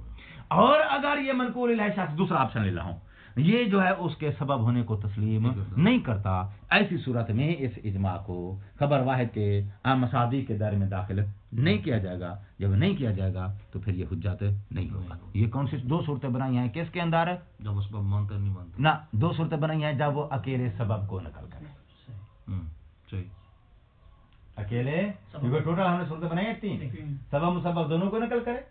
और अगर ये मनकूल इलाही शख्स, दूसरा ऑप्शन ले रहा हूं, ये जो है उसके सबब होने को तस्लीम नहीं करता, ऐसी सूरत में इस इजमा को खबर वाहिद के मसादिक के दायरे में दाखिल नहीं किया जाएगा। जब नहीं किया जाएगा तो फिर ये हुज्जत नहीं होगा। ये कौन सी दो सूरतें बनाई हैं? किसके अंदर? जब उसको मानता नहीं मानता ना, दो सूरतें बनाई हैं जब वो अकेले सबब को नकल करे। सही, अकेले, क्योंकि टोटल हमने सूरतें बनाई है 3, सबब मुसब्बब दोनों को नकल करे,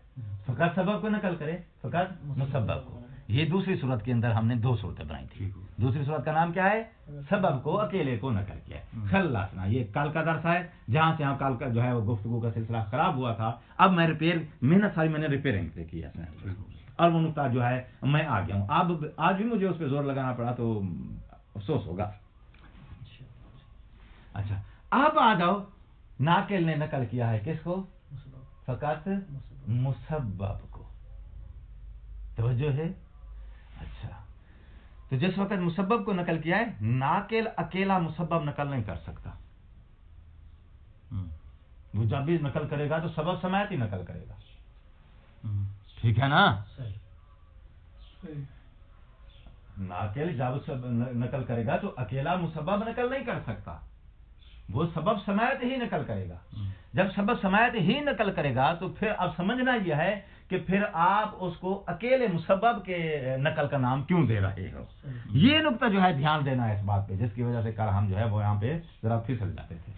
फकत सबब को नकल करे, फकत मुसब्बब को। ये दूसरी सूरत के अंदर हमने दो सूरतें बनाई थी। दूसरी सूरत का नाम क्या है? सबब को अकेले को नकल किया है। खल्लासना, ये कल का दर्स है, जहां से हम कल का जो है वो गुफ्तगू का सिलसिला खराब हुआ था। अब मैं मेहनत सारी मैंने रिपेयरिंग पे की है, और वो नुकता जो है मैं आ गया हूँ। अब आज भी मुझे उस पर जोर लगाना पड़ा तो अफसोस होगा। अच्छा, अब आ जाओ, नाकिल ने नकल किया है किसको? फकत मुसब्बब को। तवज्जो है? अच्छा, तो जिस वक्त मुसब्बब को नकल किया है, नाकिल अकेला मुसब्बब नकल नहीं कर सकता। वो जब भी नकल करेगा तो सबब समेत ही नकल करेगा। ठीक है ना? नाकिल जब नकल करेगा तो अकेला मुसब्बब नकल नहीं कर सकता, वो सबब समायत ही नकल करेगा। जब सबब समायत ही नकल करेगा तो फिर अब समझना यह है कि फिर आप उसको अकेले मुसब्बब के नकल का नाम क्यों दे रहे हो। ये नुक्ता जो है ध्यान देना है इस बात पे, जिसकी वजह से कल हम जो है वो यहाँ पे जरा फिसल जाते थे।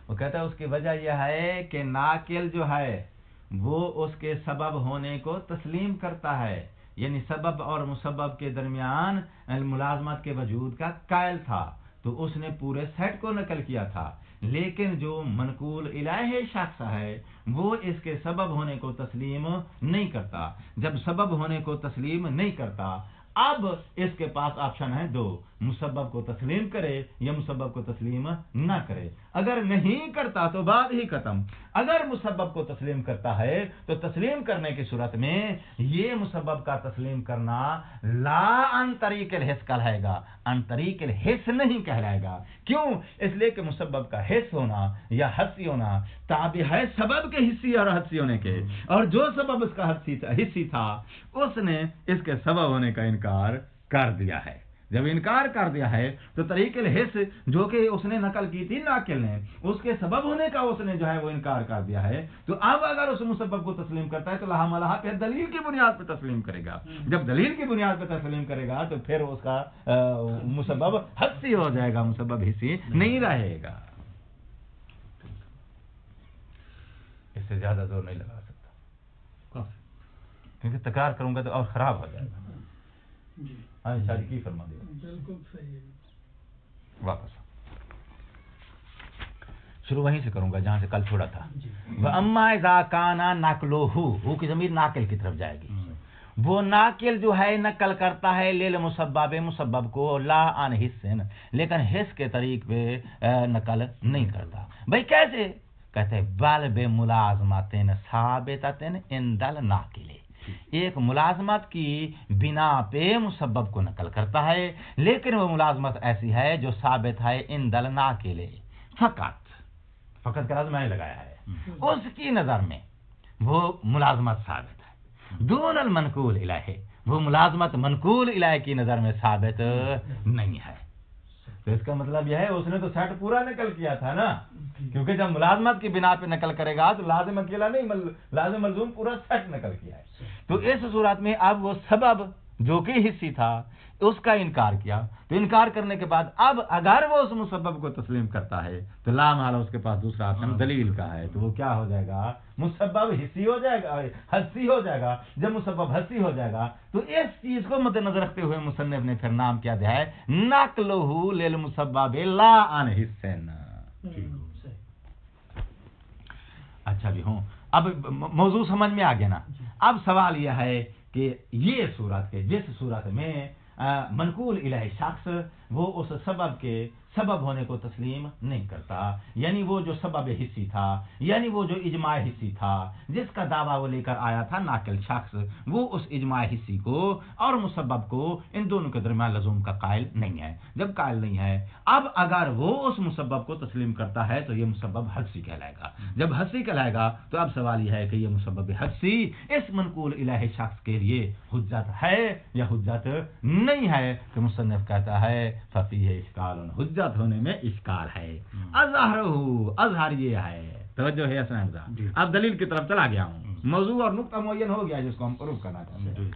वो कहता है उसकी वजह यह है कि नाकिल जो है वो उसके सबब होने को तस्लीम करता है, यानी सबब और मुसब्बब के दरमियान मुलाजमत के वजूद का कायल था, तो उसने पूरे सेट को नकल किया था। लेकिन जो मनकूल इलाही शख्स है वो इसके सबब होने को तस्लीम नहीं करता। जब सबब होने को तस्लीम नहीं करता, अब इसके पास ऑप्शन है दो, मुसब्बब को तस्लीम करे या मुसब्बब को तस्लीम ना करे। अगर नहीं करता तो बात ही खत्म। अगर मुसब्बब को तस्लीम करता है तो तस्लीम करने की सूरत में ये मुसब्बब का तस्लीम करना ला अन तरीक़िल हिस्स कहलाएगा, अन तरीक़िल हिस्स नहीं कहलाएगा। क्यों? इसलिए कि मुसब्बब का हिस्स होना या हस्सी होना ताबे है सबब के हिस्सी और हस्सी होने के, और जो सबब इसका हिस्सी था उसने इसके सबब होने का इनकार कर दिया है। जब इनकार कर दिया है तो तरीक़िल हिस्स जो कि उसने नकल की थी नाकिल ने, उसके सबब होने का उसने जो है वो इनकार कर दिया है। तो अब अगर उस मुसब्बब को तस्लीम करता है तो लहा मलहा पे दलील की बुनियाद पे तस्लीम करेगा। जब दलील की बुनियाद पे तस्लीम करेगा तो फिर उसका मुसब्बब हस्सी हो जाएगा, मुसब्बब हिस्सी नहीं रहेगा। इससे ज्यादा जोर नहीं लगा सकता क्योंकि तकरार करूंगा तो और खराब हो जाएगा। जी हाँ शादी की फरमा दिया, बिल्कुल सही है। वापस शुरू वहीं से करूंगा जहां से कल छोड़ा था। वह अम्मा इज़ा काना नकलुहु की ज़मीर नाकिल की तरफ जाएगी। वो नाकिल जो है नकल करता है लिल मुसब्बब, मुसब्बब को ला अन हिस्सन, लेकिन हिस्स के तरीक पे नकल नहीं करता। भाई कैसे? कहते हैं बल बे मुलाजमतिन साबिततिन इंदल नाकिले, एक मुलाजमत की बिना पे मुसब्बब को नकल करता है, लेकिन वो मुलाजमत ऐसी है जो साबित है इंदल नाकिले, फकत का लफ्ज़ मैंने लगाया है, उसकी नजर में वो मुलाजमत साबित है। दूनल मनकूल इलाही, वो मुलाजमत मनकूल इलाही की नजर में साबित नहीं है। तो इसका मतलब यह है उसने तो सेट पूरा नकल किया था ना, क्योंकि जब मुलाजमत की बिना पे नकल करेगा तो लाजिम अकेला नहीं, लाजिम मलजूम पूरा सेट नकल किया है। तो इस सूरत में अब वो सबब जो कि हिस्सी था उसका इनकार किया, तो इनकार करने के बाद अब अगर वो उस मुसब्बब को तस्लीम करता है तो ला महल उसके पास दूसरा ऑप्शन दलील का है, तो वो क्या हो जाएगा? मुसब्बब हिस्सी हो जाएगा, हस्सी हो जाएगा। जब मुसब्बब हस्सी हो जाएगा तो इस चीज को मद्देनजर रखते हुए मुसन्निफ ने फिर नाम क्या दिया है? नकलुहु लिल मुसब्बब ला अन हिस्सन। अच्छा भी हूँ, अब मौजू समझ में आ गया ना। अब सवाल यह है कि ये सूरत के जिस सूरत में मनकूल इलाही शख्स वो उस सबब के सबब होने को तस्लीम नहीं करता, यानी वो जो सबब हिस्सी था, यानी वो जो इजमा हिस्सी था जिसका दावा वो लेकर आया था नाकिल शख्स, वो उस इजमा हिस्सी को और मुसब्बब को इन दोनों के दरमियान लज़ूम का कायल नहीं है। जब कायल नहीं है, अब अगर वो उस मुसब्बब को तस्लीम करता है तो ये मुसब्बब हस्सी कहलाएगा। जब हस्सी कहलाएगा तो अब सवाल यह है कि ये मुसब्बब हस्सी इस मनकूल इलाही शख्स के लिए हुज्जत है या हुज्जत नहीं है। तो मुसन्निफ कहता है फफीह इश्काल, हुज्जत होने में इश्काल है। अज़हर ये है, तवज्जो है हसन हमजा। अब दलील की तरफ चला गया हूँ, मौजू और नुक्ता मुअय्यन हो गया जिसको हम प्रूव करना चाहते हैं।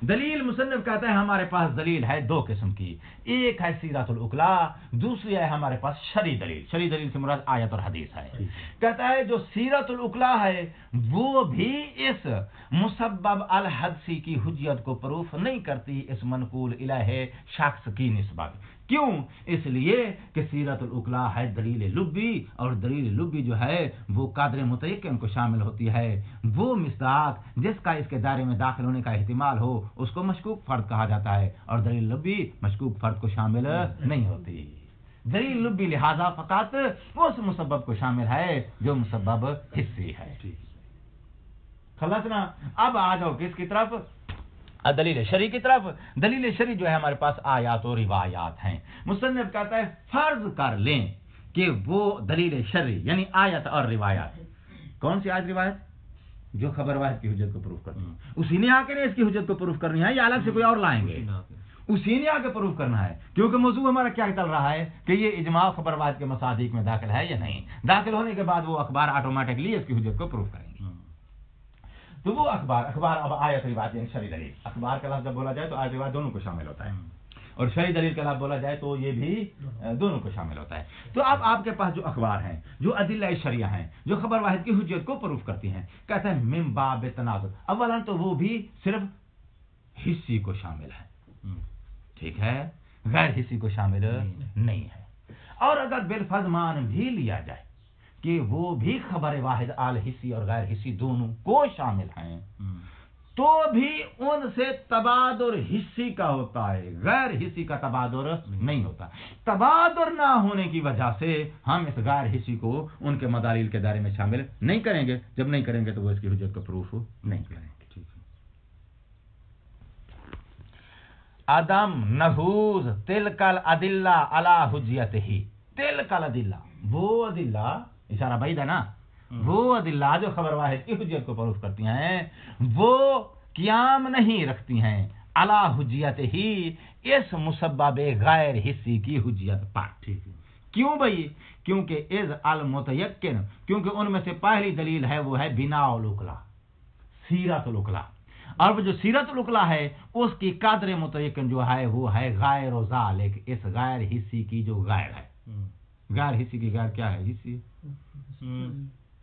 दलील मुसन्निफ कहता है हमारे पास दलील है दो किस्म की, एक है सीरतुल उकला, दूसरी है हमारे पास शरई दलील। शरई दलील से मुराद आयत और हदीस है। कहता है जो सीरतुल उकला है वो भी इस मुसब्बब अल हदसी की हुज्जत को प्रूफ नहीं करती इस मनकूल इलाही शख्स की निस्बत। क्यों? इसलिए कि सीरतुल उकला है दलील लुब्बी, और दलील लुब्बी जो है वो कादर मुतयक्किन को शामिल होती है। वो मिस्दाक जिसका इसके दायरे में दाखिल होने का एहतिमाल हो उसको मशकूक फर्द कहा जाता है, और दलील लुब्बी मशकूक फर्द को शामिल नहीं होती। दलील लुब्बी लिहाजा फकत उस मुसब्बब को शामिल है जो मुसब्बब हिस्सी है। खलास ना। अब आ जाओ किसकी तरफ? दलील शरी की तरफ। दलील शरी जो है हमारे पास आयात और रिवायात हैं। मुसन्निफ कहता है फर्ज कर लें कि वो दलील शरी यानी आयत और रिवायात, कौन सी आयत रिवायत? जो खबर वाहिद की हुज्जत को प्रूफ करती है। उसी ने आके ने इसकी हुज्जत को प्रूफ करनी है या अलग से कोई और लाएंगे? उसी ने आके प्रूफ करना है, क्योंकि मौजू हमारा क्या चल रहा है कि ये इजमा खबर वाहिद के मसादिक में दाखिल है या नहीं। दाखिल होने के बाद वो अखबार ऑटोमेटिकली इसकी हुज्जत को प्रूफ करेंगे। तो वो अखबार अब आयत रिवायत यानी शरई दलील, अखबार का लफ्ज़ जब बोला जाए तो आयत रिवायत दोनों को शामिल होता है, और शरई दलील का लफ्ज़ बोला जाए तो ये भी दोनों को शामिल होता है। तो अब आपके पास जो अखबार हैं, जो अदिल्ला शरिया हैं, जो खबर वाहिद की हुज्जत को प्रूफ करती हैं, कहते हैं मिन बाब तनाजुर, अव्वलन तो वो भी सिर्फ हिस्सी को शामिल है, ठीक है, गैर हिस्सी को शामिल नहीं है। और अगर बिलफज मान भी लिया जाए कि वो भी खबर वाहिद आल हिस्सी और गैर हिस्सी दोनों को शामिल हैं, तो भी उनसे तबादुर हिस्सी का होता है, गैर हिस्सी का तबादुर नहीं होता। तबादुर ना होने की वजह से हम इस गैर हिस्सी को उनके मदालिल के दायरे में शामिल नहीं करेंगे। जब नहीं करेंगे तो वो इसकी हुज्जत को प्रूफ नहीं करेंगे। अदम नहूज तिलकल अदिल्ला अला हुज्जतिही, तिलकल अदिल्ला, वो अदिल्ला, इशारा बैद है ना, वो अदिल्ला जो खबर वाहिद की हुज्जत को प्रूफ करती हैं, वो क़याम नहीं रखती हैं अला हुज्जतिही, इस मुसब्बब गैर हिस्सी की हुज्जत पर। ठीक है, क्यों भाई? क्योंकि इज अल मुतयक्किन, क्योंकि उनमें से पहली दलील है वो है बिनाउल उकला, सीरतुल उकला, और वो जो सीरतुल उकला है उसकी कदर मुतयक्किन जो है वो है गैर ज़ालिक, इस गैर हिस्सी की जो गैर है। गैर हिस्सी की गैर क्या है? हिस्सी,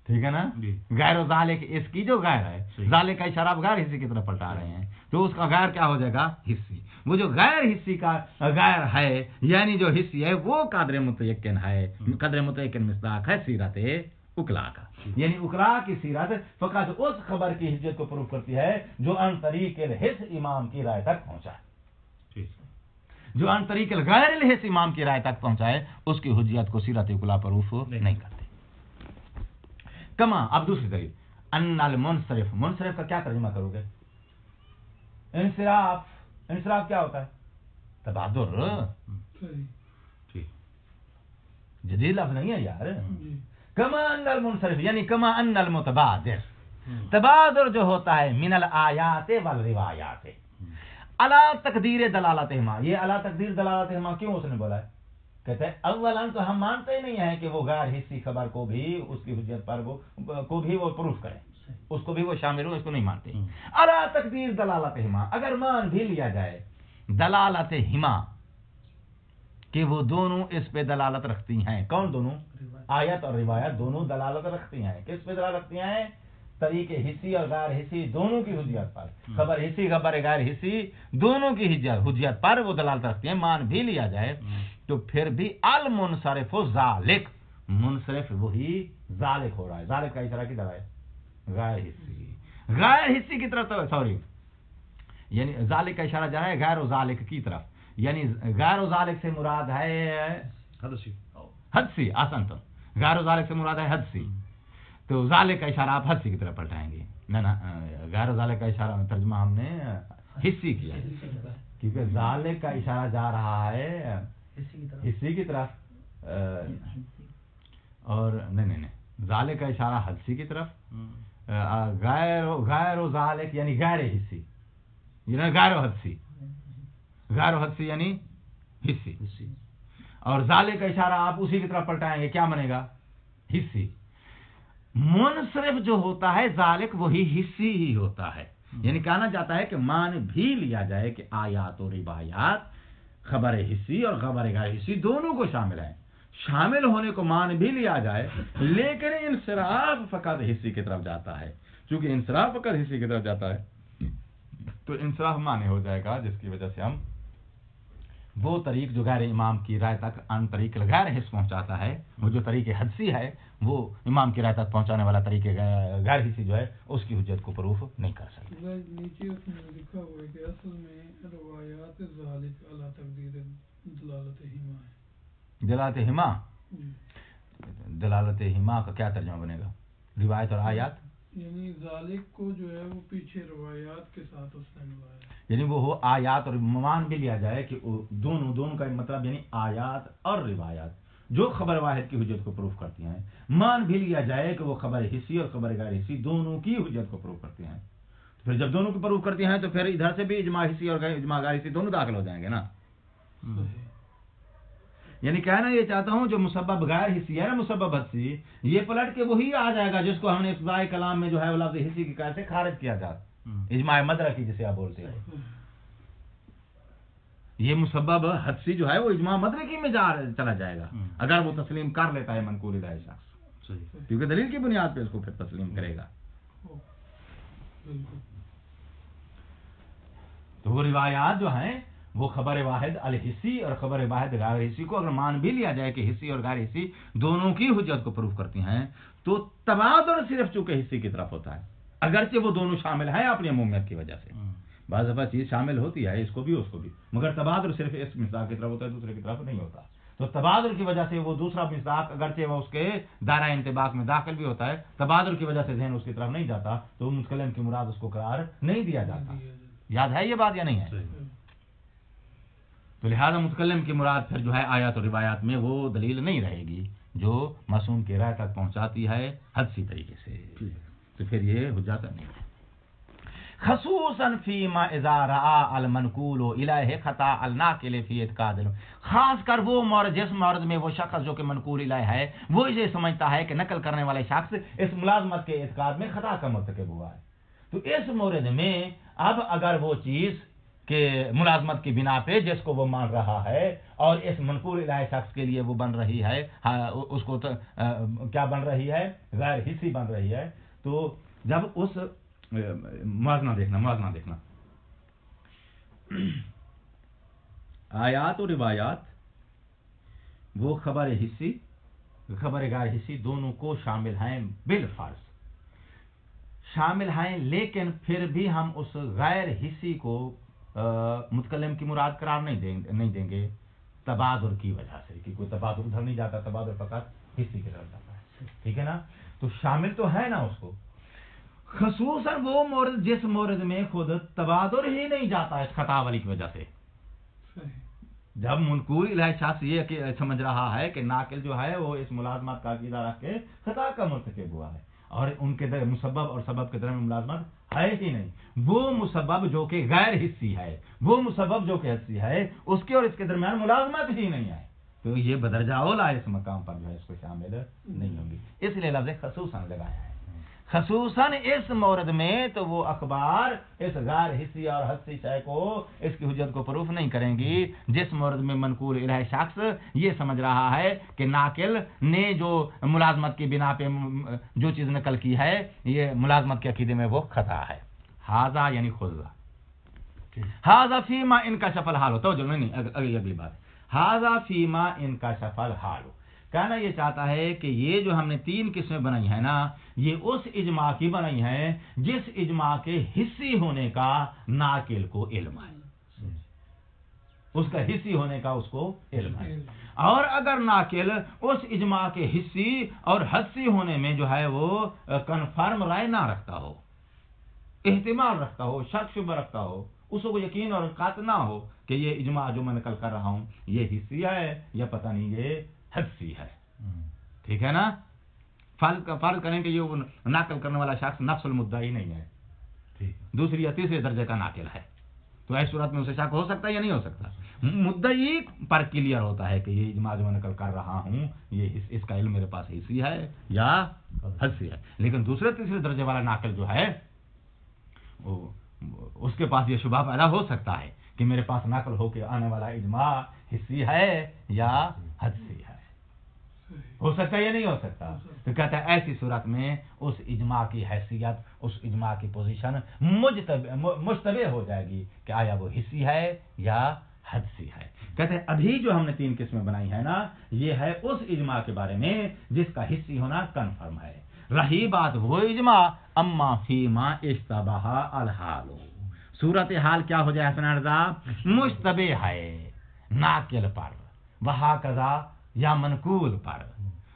ठीक है ना। गैर ज़ालिक इसकी जो गैर है, ज़ालिक का इशारा आप गैर हिस्सी की तरफ पलटा रहे हैं, तो उसका गैर क्या हो जाएगा? हिस्सी। वो जो गैर हिस्सी का गैर है यानी जो हिस्सी है वो कदर मुतयक्किन है, कदर मुतयक्किन मिस्दाक है सीरत उकला का, यानी उकला की सीरत फकत उस खबर की हिज्जत को प्रूफ करती है जो अन तरीक़ हिस्स इमाम की राय तक पहुंचा है, जो अन तरीक़ गैर हिस्स इमाम की राय तक पहुंचा है उसकी हुज्जत को सीरत उकला प्रूफ नहीं करते। कमा, अब दूसरी दलील, अन्नल मुनसरिफ, मुनसरिफ का क्या तर्जुमा करोगे? इंसिराफ, इंसिराफ क्या होता है? तबादुर, जदीद लफ्ज़ नहीं है यार। कमा अन्नल मुनसरिफ यानी कमा अन्नल मुतबादिर, तबादुर जो होता है मिनल आयात वल रिवायात अला तकदीर दलालतहिमा, ये अला तकदीर दलालतहिमा क्यों उसने बोला है? कहते हैं अव्वलन तो हम मानते ही नहीं है कि वो गैर हिस्सी खबर को भी उसकी हुज्जत पर वो को भी वो प्रूफ करें, उसको भी वो शामिल हो, इसको नहीं मानते। अला तकदीर दलालतहिमा, अगर मान भी लिया जाए दलालतहिमा कि वो दोनों इस पे दलालत रखती हैं, कौन दोनों? आयत और रिवायत दोनों दलालत रखती हैं, किस पे दलालत रखती हैं? तरीके हिस्सी और गैर हिस्सी दोनों की हुज्जत पर, खबर हिस्सी खबर गैर हिस्सी दोनों की हुज्जत पर वो दलालत रखती हैं। मान भी लिया जाए तो फिर भी अल मुनसरिफ ज़ालिक, मुनसरिफ वही ज़ालिक हो रहा है। ज़ालिक का इशारा किधर है? गैर हिस्सी, गैर हिस्सी की तरफ, सॉरी, यानी ज़ालिक का इशारा जा रहा है गैर ज़ालिक की तरफ, यानी गैर ज़ालिक से मुराद है हदसी, आसन तो गैर ज़ालिक से मुराद है हदसी, तो ज़ालिक का इशारा आप हदसी की तरफ पलटाएंगे ना, गैर ज़ालिक का इशारा तर्जुमा हमने हिस्सी किया, क्योंकि ज़ालिक का इशारा जा रहा है हिस्सी की तरफ, और नहीं, ज़ालिक का इशारा हदसी की तरफ, गैर ज़ालिक यानी गैर हिस्सी, गैर हदसी, गैर हदसी यानी हिस्सी, और ज़ालिक का इशारा आप उसी की तरफ पलटाएंगे, क्या बनेगा? हिस्सी। मुनसरिफ जो होता है ज़ालिक वही हिस्सी ही होता है, यानी कहना चाहता है कि मान भी लिया जाए कि आयात और रिवायात खबर हिस्सी और खबर गैर हिस्सी दोनों को शामिल है, शामिल होने को मान भी लिया जाए, लेकिन इंसराफ फकत हिस्सी की तरफ जाता है। चूंकि इंसराफ फकत हिस्सी की तरफ जाता है तो इंसराफ माने हो जाएगा, जिसकी वजह से हम वो तरीक जो गैर इमाम की राय तक अन तरीक गैर हिस्स पहुंचाता है, वो जो तरीके हदसी है वो इमाम की राय तक पहुंचाने वाला तरीके गैर हिस्सी जो है उसकी हुज्जत को प्रूफ नहीं कर सकते। नीचे उसमें लिखा हुआ है कि असल में रवायात ज़ालिक अला तकदीर दलालतहिमा है। दलालतहिमा, दलालतहिमा का क्या तर्जुमा बनेगा? रिवायत और आयात, यानी ज़ालिक को जो है वो पीछे रवायात के साथ उसने मिलाया, यानी वो हो आयात, और मान भी लिया जाए कि दोनों का मतलब यानी आयात और रिवायात जो खबर वाहिद की हुज्जत को प्रूफ करती हैं, मान भी लिया जाए कि वो खबर हिस्सी और खबर गैर हिस्सी दोनों की हुज्जत को प्रूफ करती हैं, तो फिर जब दोनों की प्रूफ करती हैं तो फिर इधर से भी इजमा हिस्सी और इजमा गैर हिस्सी दोनों दाखिल हो जाएंगे ना। यानी कहना ये चाहता हूं जो मुसब्बब गैर हिस्सी है ना, मुसब्बब हिस्सी, ये पलट के वही आ जाएगा जिसको हमने इब्तिदाई कलाम में जो है वो लफ्ज़ हिस्सी की कैसे खारिज किया जाए, इजमा मदरकी जिसे आप बोलते हैं। ये मुसब्बब हदसी जो है वो इजमा मदरकी में चला जाएगा अगर वो तस्लीम कर लेता है मनकूल इलाही शख्स, क्योंकि दलील की बुनियाद पे उसको फिर तस्लीम करेगा। तो वो रिवायात जो हैं वो खबर वाहिद अल हिस्सी और खबर वाहिद गैर हिस्सी को अगर मान भी लिया जाए कि हिस्सी और गैर हिस्सी दोनों की हुज्जत को प्रूफ करती हैं, तो तबादुल सिर्फ चूंकि हिस्सी की तरफ होता है, अगरचे वो दोनों शामिल हैं अपनी अमूमियत की वजह से। बाज़ दफ़ा चीज़ शामिल होती है, इसको भी उसको भी, मगर तबादुल सिर्फ इस मिसाक की तरफ होता है, दूसरे की तरफ नहीं होता। तो तबादुल की वजह से वो दूसरा मिसाक अगरचे वो उसके दायरा इंतबाक में दाखिल भी होता है, तबादुल की वजह से ज़हन उसकी तरफ नहीं जाता, तो मुतकल्लिम की मुराद उसको करार नहीं दिया जाता। याद है ये बात या नहीं है? तो लिहाजा मुतकल्लिम की मुराद फिर जो है आयत और रिवायात में वो दलील नहीं रहेगी जो मासूम की राय तक पहुंचाती है हदसी तरीके से, तो फिर ये हुज्जत नहीं है। खसूसन फीमा इज़ा रआ अल मनकूल इलैहि खता अल नाकिल फी इत्काद, खास कर वो मौरद जिस मौरद में वो शख्स जो कि मनकूल इलैहि है वो इसे समझता है कि नकल करने वाले शख्स इस मुलाजमत के इत्काद में खता का मुर्तकिब हुआ है। तो इस मौरद में अब अगर वो चीज़ के मुलाजमत की बिना पे जिसको वो मान रहा है और इस मनकूल इलैहि शख्स के लिए वो बन रही है, उसको तो क्या बन रही है, गैर हिस्सी बन रही है, तो जब उस मुआज़ना देखना आयात और रिवायात वो खबर हिस्सी खबर गैर हिस्सी दोनों को शामिल हैं, बिलफर्ज शामिल हैं, लेकिन फिर भी हम उस गैर हिस्सी को मुतकल्लिम की मुराद करार नहीं देंगे तबादुल की वजह से, कि कोई तबादुल उधर नहीं जाता, तबादुल फकत हिस्सी की तरफ जाता है, ठीक है ना। तो शामिल तो है ना उसको, खसूसन वो मौरद जिस मौरद में खुद तबादुल ही नहीं जाता इस खता वाली की वजह से। जब मनकूल इलैहि शख्स ये समझ रहा है कि नाकिल जो है वो इस मुलाजमत का अकीदा रख के खता का मुर्तकिब हुआ है और उनके मुसब्बब और सबब के दरमियान मुलाजमत है ही नहीं, वो मुसब्बब जो कि गैर हिस्सी है, वो मुसब्बब जो कि हिस्सी है, उसके और इसके दरमियान मुलाजमत ही नहीं है, तो ये बदरजा औला इस मकाम पर जो है इसको शामिल नहीं होंगी, इसलिए लफ्ज़ खसूसन लगाया है। खसूसन इस मौरद में तो वो अखबार इस गैर हिस्सी और हस्सी शय को इसकी हुज्जत को प्रूफ नहीं करेंगी जिस मौरद में मनकूल इलैहि शख्स ये समझ रहा है कि नाकिल ने जो मुलाजमत की बिना पे जो चीज़ नकल की है ये मुलाजमत के अकीदे में वो खता है। हाजा यानी खुजा, हाजा फीमा इनका शफल हाल हो, तो जो नहीं अगली बात, हाजा फीमा इनका शफल हाल हो, कहना ये चाहता है कि ये जो हमने 3 किस्में बनाई है ना, ये उस इजमा की बनाई है जिस इजमा के हिस्सी होने का नाकिल को इल्म है, उसका हिस्सी होने का उसको इल्म है। और अगर नाकिल उस इजमा के हिस्सी और हदसी होने में जो है वो कन्फर्म राय ना रखता हो, इहतिमाल रखता हो, शक शुबा रखता हो, उसको यकीन और कात ना हो कि ये इजमा जो मैं नकल कर रहा हूं ये हिस्सी है या पता नहीं ये हदसी है, ठीक है ना। फर्ज करें कि ये नाकल करने वाला शख्स नफ्सुल मुद्दाई नहीं है, ठीक, दूसरी या तीसरे दर्जे का नाकिल है, तो ऐसी सूरत में उसे शक हो सकता है या नहीं हो सकता। मुद्दई पर क्लियर होता है कि ये इजमा जो मैं नकल कर रहा हूं ये इसका इल्म मेरे पास हिस्सी है या हदसी है, लेकिन दूसरे तीसरे दर्जे वाला नाकिल जो है उसके पास ये शुबा पैदा हो सकता है कि मेरे पास नकल होकर आने वाला इजमा हिस्सी है या हदसी है, हो सकता है या नहीं हो सकता। तो कहता है ऐसी सूरत में उस इजमा की हैसियत, उस इजमा की पोजीशन मुश्तबे हो जाएगी कि आया वो हिस्सी है या हदसी है। कहते हैं अभी जो हमने 3 किस्में बनाई है ना, ये है उस इजमा के बारे में जिसका हिस्सी होना कन्फर्म है। रही बात वो इजमा अम्मा फीमा इश्तबहा अल हालो, सूरत हाल क्या हो जाए हसन रज़ा, मुश्तबे है नाकिल पर, वहा कज़ा या मनकूल पर,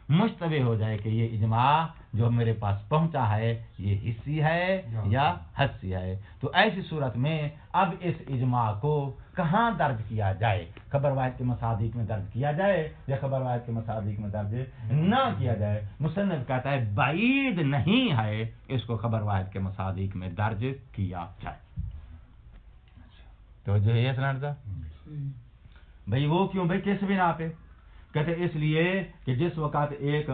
मुश्तबे हो जाए कि ये इजमा जो मेरे पास पहुंचा है ये हिस्सी है या हस्सी है। तो ऐसी सूरत में अब इस इजमा को कहाँ दर्ज किया जाए, खबर वाहिद के मसादिक में दर्ज किया जाए या खबर वाहिद के मसादिक में दर्ज ना किया जाए। मुसन्निफ कहता है बाईद नहीं है इसको खबर वाहिद के मसादिक में दर्ज किया जाए। तो जो ये सनद भाई वो क्यों भाई किस बिना पे कहते इसलिए कि जिस वक़्त एक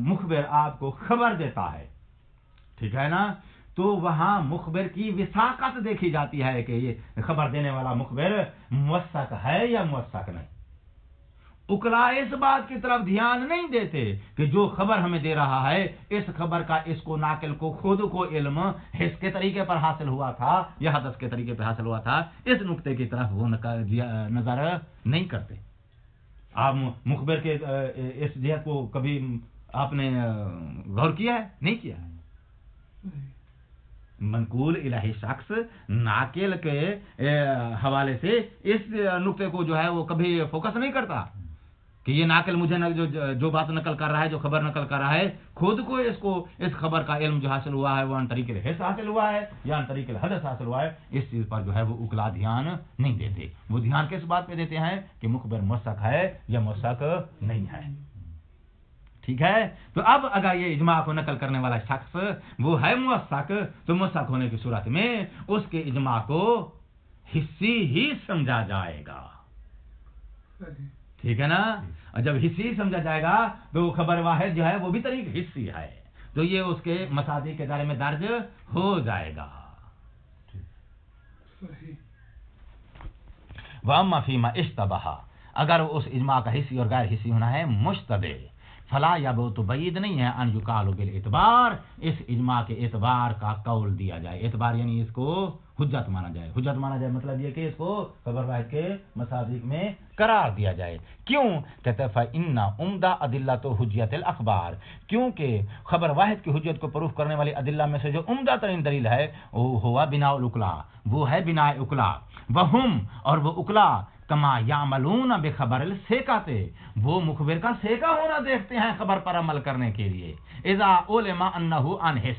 मुखबिर आपको खबर देता है, ठीक है ना, तो वहां मुखबिर की विसाकत देखी जाती है कि ये खबर देने वाला मुखबिर मुवस्सक है या मुवस्सक नहीं। उकला इस बात की तरफ ध्यान नहीं देते कि जो खबर हमें दे रहा है इस खबर का इसको नाकिल को खुद को इल्म हिस के तरीके पर हासिल हुआ था या हदस के तरीके पर हासिल हुआ था, इस नुक्ते की तरफ वो नजर नहीं करते। आप मुखबिर के इस जिहत को कभी आपने गौर किया है? नहीं किया है। मनकूल इलाही शख्स नाकिल के हवाले से इस नुक्ते को जो है वो कभी फोकस नहीं करता कि ये नाकिल मुझे जो बात नकल कर रहा है, जो खबर नकल कर रहा है, खुद को इस खबर का इल्म जो हासिल हुआ है वो अन तरीके हिस हासिल हुआ है या अन तरीके हदस हासिल हुआ है, इस चीज पर जो है वो उकला ध्यान नहीं देते। वो ध्यान किस बात पे देते हैं कि मुखबिर मुवस्सक है या मुवस्सक नहीं है। ठीक है, तो अब अगर ये इजमा को नकल करने वाला शख्स वो है मुवस्सक, तो मुवस्सक होने की सूरत में उसके इजमा को हिस्सी ही समझा जाएगा। ठीक है ना, और जब हिस्सी समझा जाएगा तो खबर वाहिद जो है वो भी तरीक हिस्सी है, तो ये उसके मसादी के दायरे में दर्ज हो जाएगा। वअम्मा फीमा इश्तबहा, अगर उस इजमा का हिस्सी और गैर हिस्सी होना है मुश्तबे, फला या वो तो बईद नहीं है अन युकालु बिल इतबार, इस इजमा के एतबार का कौल दिया जाए। एतबार यानी इसको हुज्जत माना जाए। हुज्जत माना जाए मतलब ये कि इसको खबर वाहिद के मसादिक में करार दिया जाए। क्यों? कहते हैं इन्ना उम्दा अदिल्ला तो हुज्जतल अखबार, क्योंकि खबर वाहिद की हुज्जत को प्रूफ करने वाली अदिल्ला में से जो उम्दा तरीन दलील है वो हुआ बिनाउल उकला, वो है बिना उकला। वहुम, और वो उकला कमा यामलून बेखबर सेकाते, वो मुखबिर का सेका होना देखते हैं खबर पर अमल करने के लिए। इज़ा उलिमा अन्नहु अनहिस,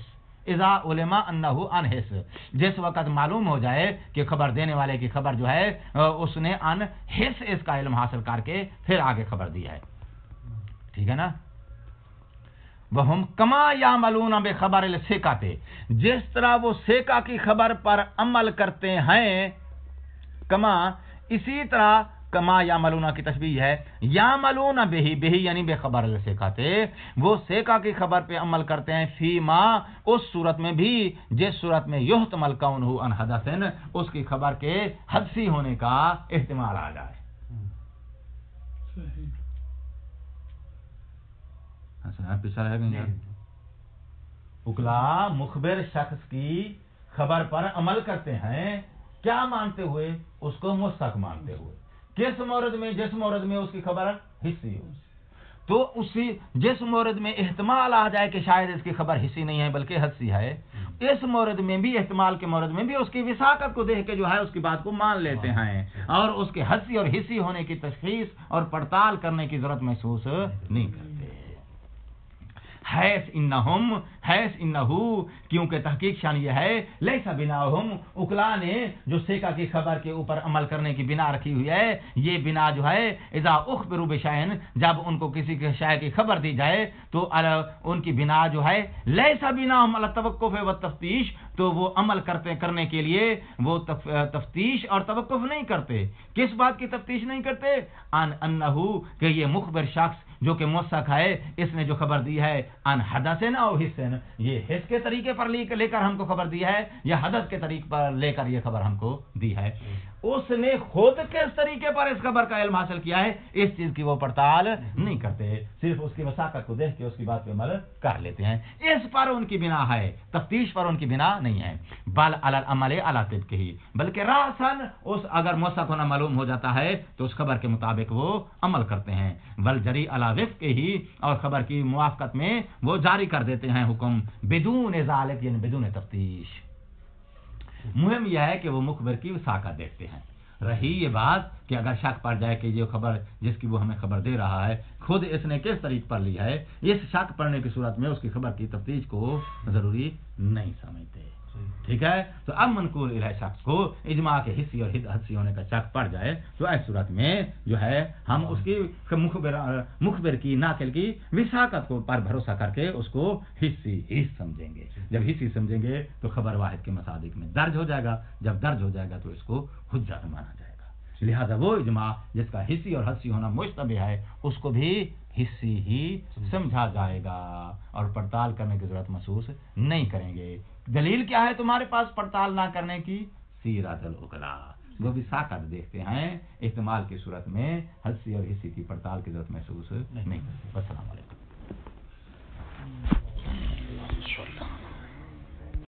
इज़ा उलिमा अन्नहु अनहिस, जिस वक़्त मालूम हो जाए कि खबर देने वाले की खबर जो है उसने अनहिस इसका इल्म हासिल करके फिर आगे खबर दी है। ठीक है ना, वहुम कमा यामलून बेखबर सेकाते, जिस तरह वो सेका की खबर पर अमल करते हैं, कमा इसी तरह कमा या मलूना की तशबीह है, या मलूना बेही, बेही यानी बेखबर से खाते, वो सेका की खबर पे अमल करते हैं, फीमा उस सूरत में भी जिस सूरत में युहतमल कौनहु अन हदसन, उसकी खबर के हदसी होने का एहतिमाल आ जाए। अच्छा पिछला है उकला मुखबिर शख्स की खबर पर अमल करते हैं, क्या मानते हुए? उसको मुवस्सक मानते हुए। किस मोरद में? जिस मोरद में उसकी खबर हिस्सी हो, तो उसी जिस मोरद में एहतमाल आ जाए कि शायद इसकी खबर हिस्सी नहीं है बल्कि हस्सी है, इस मोरद में भी, एहतमाल के मोरद में भी उसकी विसाकत को देख के जो है उसकी बात को मान लेते हैं और उसके हस्सी और हिस्सी होने की तशखीस और पड़ताल करने की जरूरत महसूस नहीं करते। हैस इन्नहुम, हैस इन्नहु, क्योंकि तहकीक शान यह है, लैसा बिनाहुम, उकला ने जो सेका की खबर के ऊपर अमल करने की बिना रखी हुई है, ये बिना जो है इज़ा उखबिरु बिशैइन, जब उनको किसी के शय की खबर दी जाए तो उनकी बिना जो है लैसा बिनाहुम अला तवक्कुफ व तफ्तीश, तो वो अमल करने के लिए वो तफ्तीश और तवक्कुफ नहीं करते। किस बात की तफ्तीश नहीं करते? अन अन्नहु, कि ये मुखबिर शख्स जो कि मुवस्सक है, इसने जो खबर दी है अन हदसन और हिस्सन, ये हिस के तरीके पर लेकर हमको खबर दी है या हदस के तरीके पर लेकर ये खबर हमको दी है, उसने खुद किस तरीके पर इस खबर का इल्म हासिल किया है, इस चीज की वो पड़ताल नहीं करते, सिर्फ उसकी वसाकत को देख के उसकी बात पे अमल कर लेते हैं। इस पर उनकी बिना है, तफ्तीश पर उनकी बिना नहीं है। बल अलल अमल अला तिब्क ही, बल्कि रासन उस अगर मुवस्सक होना मालूम हो जाता है तो उस खबर के मुताबिक वो अमल करते हैं। बल जरी अला विफ्क ही, और खबर की मुवाफकत में वो जारी कर देते हैं हुक्म, बिदून ज़ालिक यानी बिदून तफ्तीश। मुहिम यह है कि वो मुखबिर की वसाकत देखते हैं, रही ये बात कि अगर शक पड़ जाए कि ये खबर जिसकी वो हमें खबर दे रहा है खुद इसने किस तरीके पर ली है, इस शक पड़ने की सूरत में उसकी खबर की तफ्तीश को जरूरी नहीं समझते। ठीक है, तो अब मनकूल इलाही शख्स को इजमा के हिस्सी और हदसी होने का शक पड़ जाए तो ऐसी सूरत में जो है हम उसकी मुखबिर की नाकिल की विसाकत को पर भरोसा करके उसको हिस्सी समझेंगे। जब हिस्सी समझेंगे तो खबर वाहिद के मसादिक में दर्ज हो जाएगा, जब दर्ज हो जाएगा तो इसको हुज्जत माना जाएगा। लिहाजा वो इजमा जिसका हिस्सी और हदसी होना मुश्तबे है उसको भी हिस्सी ही समझा जाएगा और पड़ताल करने की जरूरत महसूस नहीं करेंगे। दलील क्या है तुम्हारे पास पड़ताल ना करने की? सीरतुल उकला, वो भी साकत देखते हैं, इस्तेमाल की सूरत में हदसी और हिस्सी की पड़ताल की जरूरत महसूस नहीं करते। अस्सलाम वालेकुम।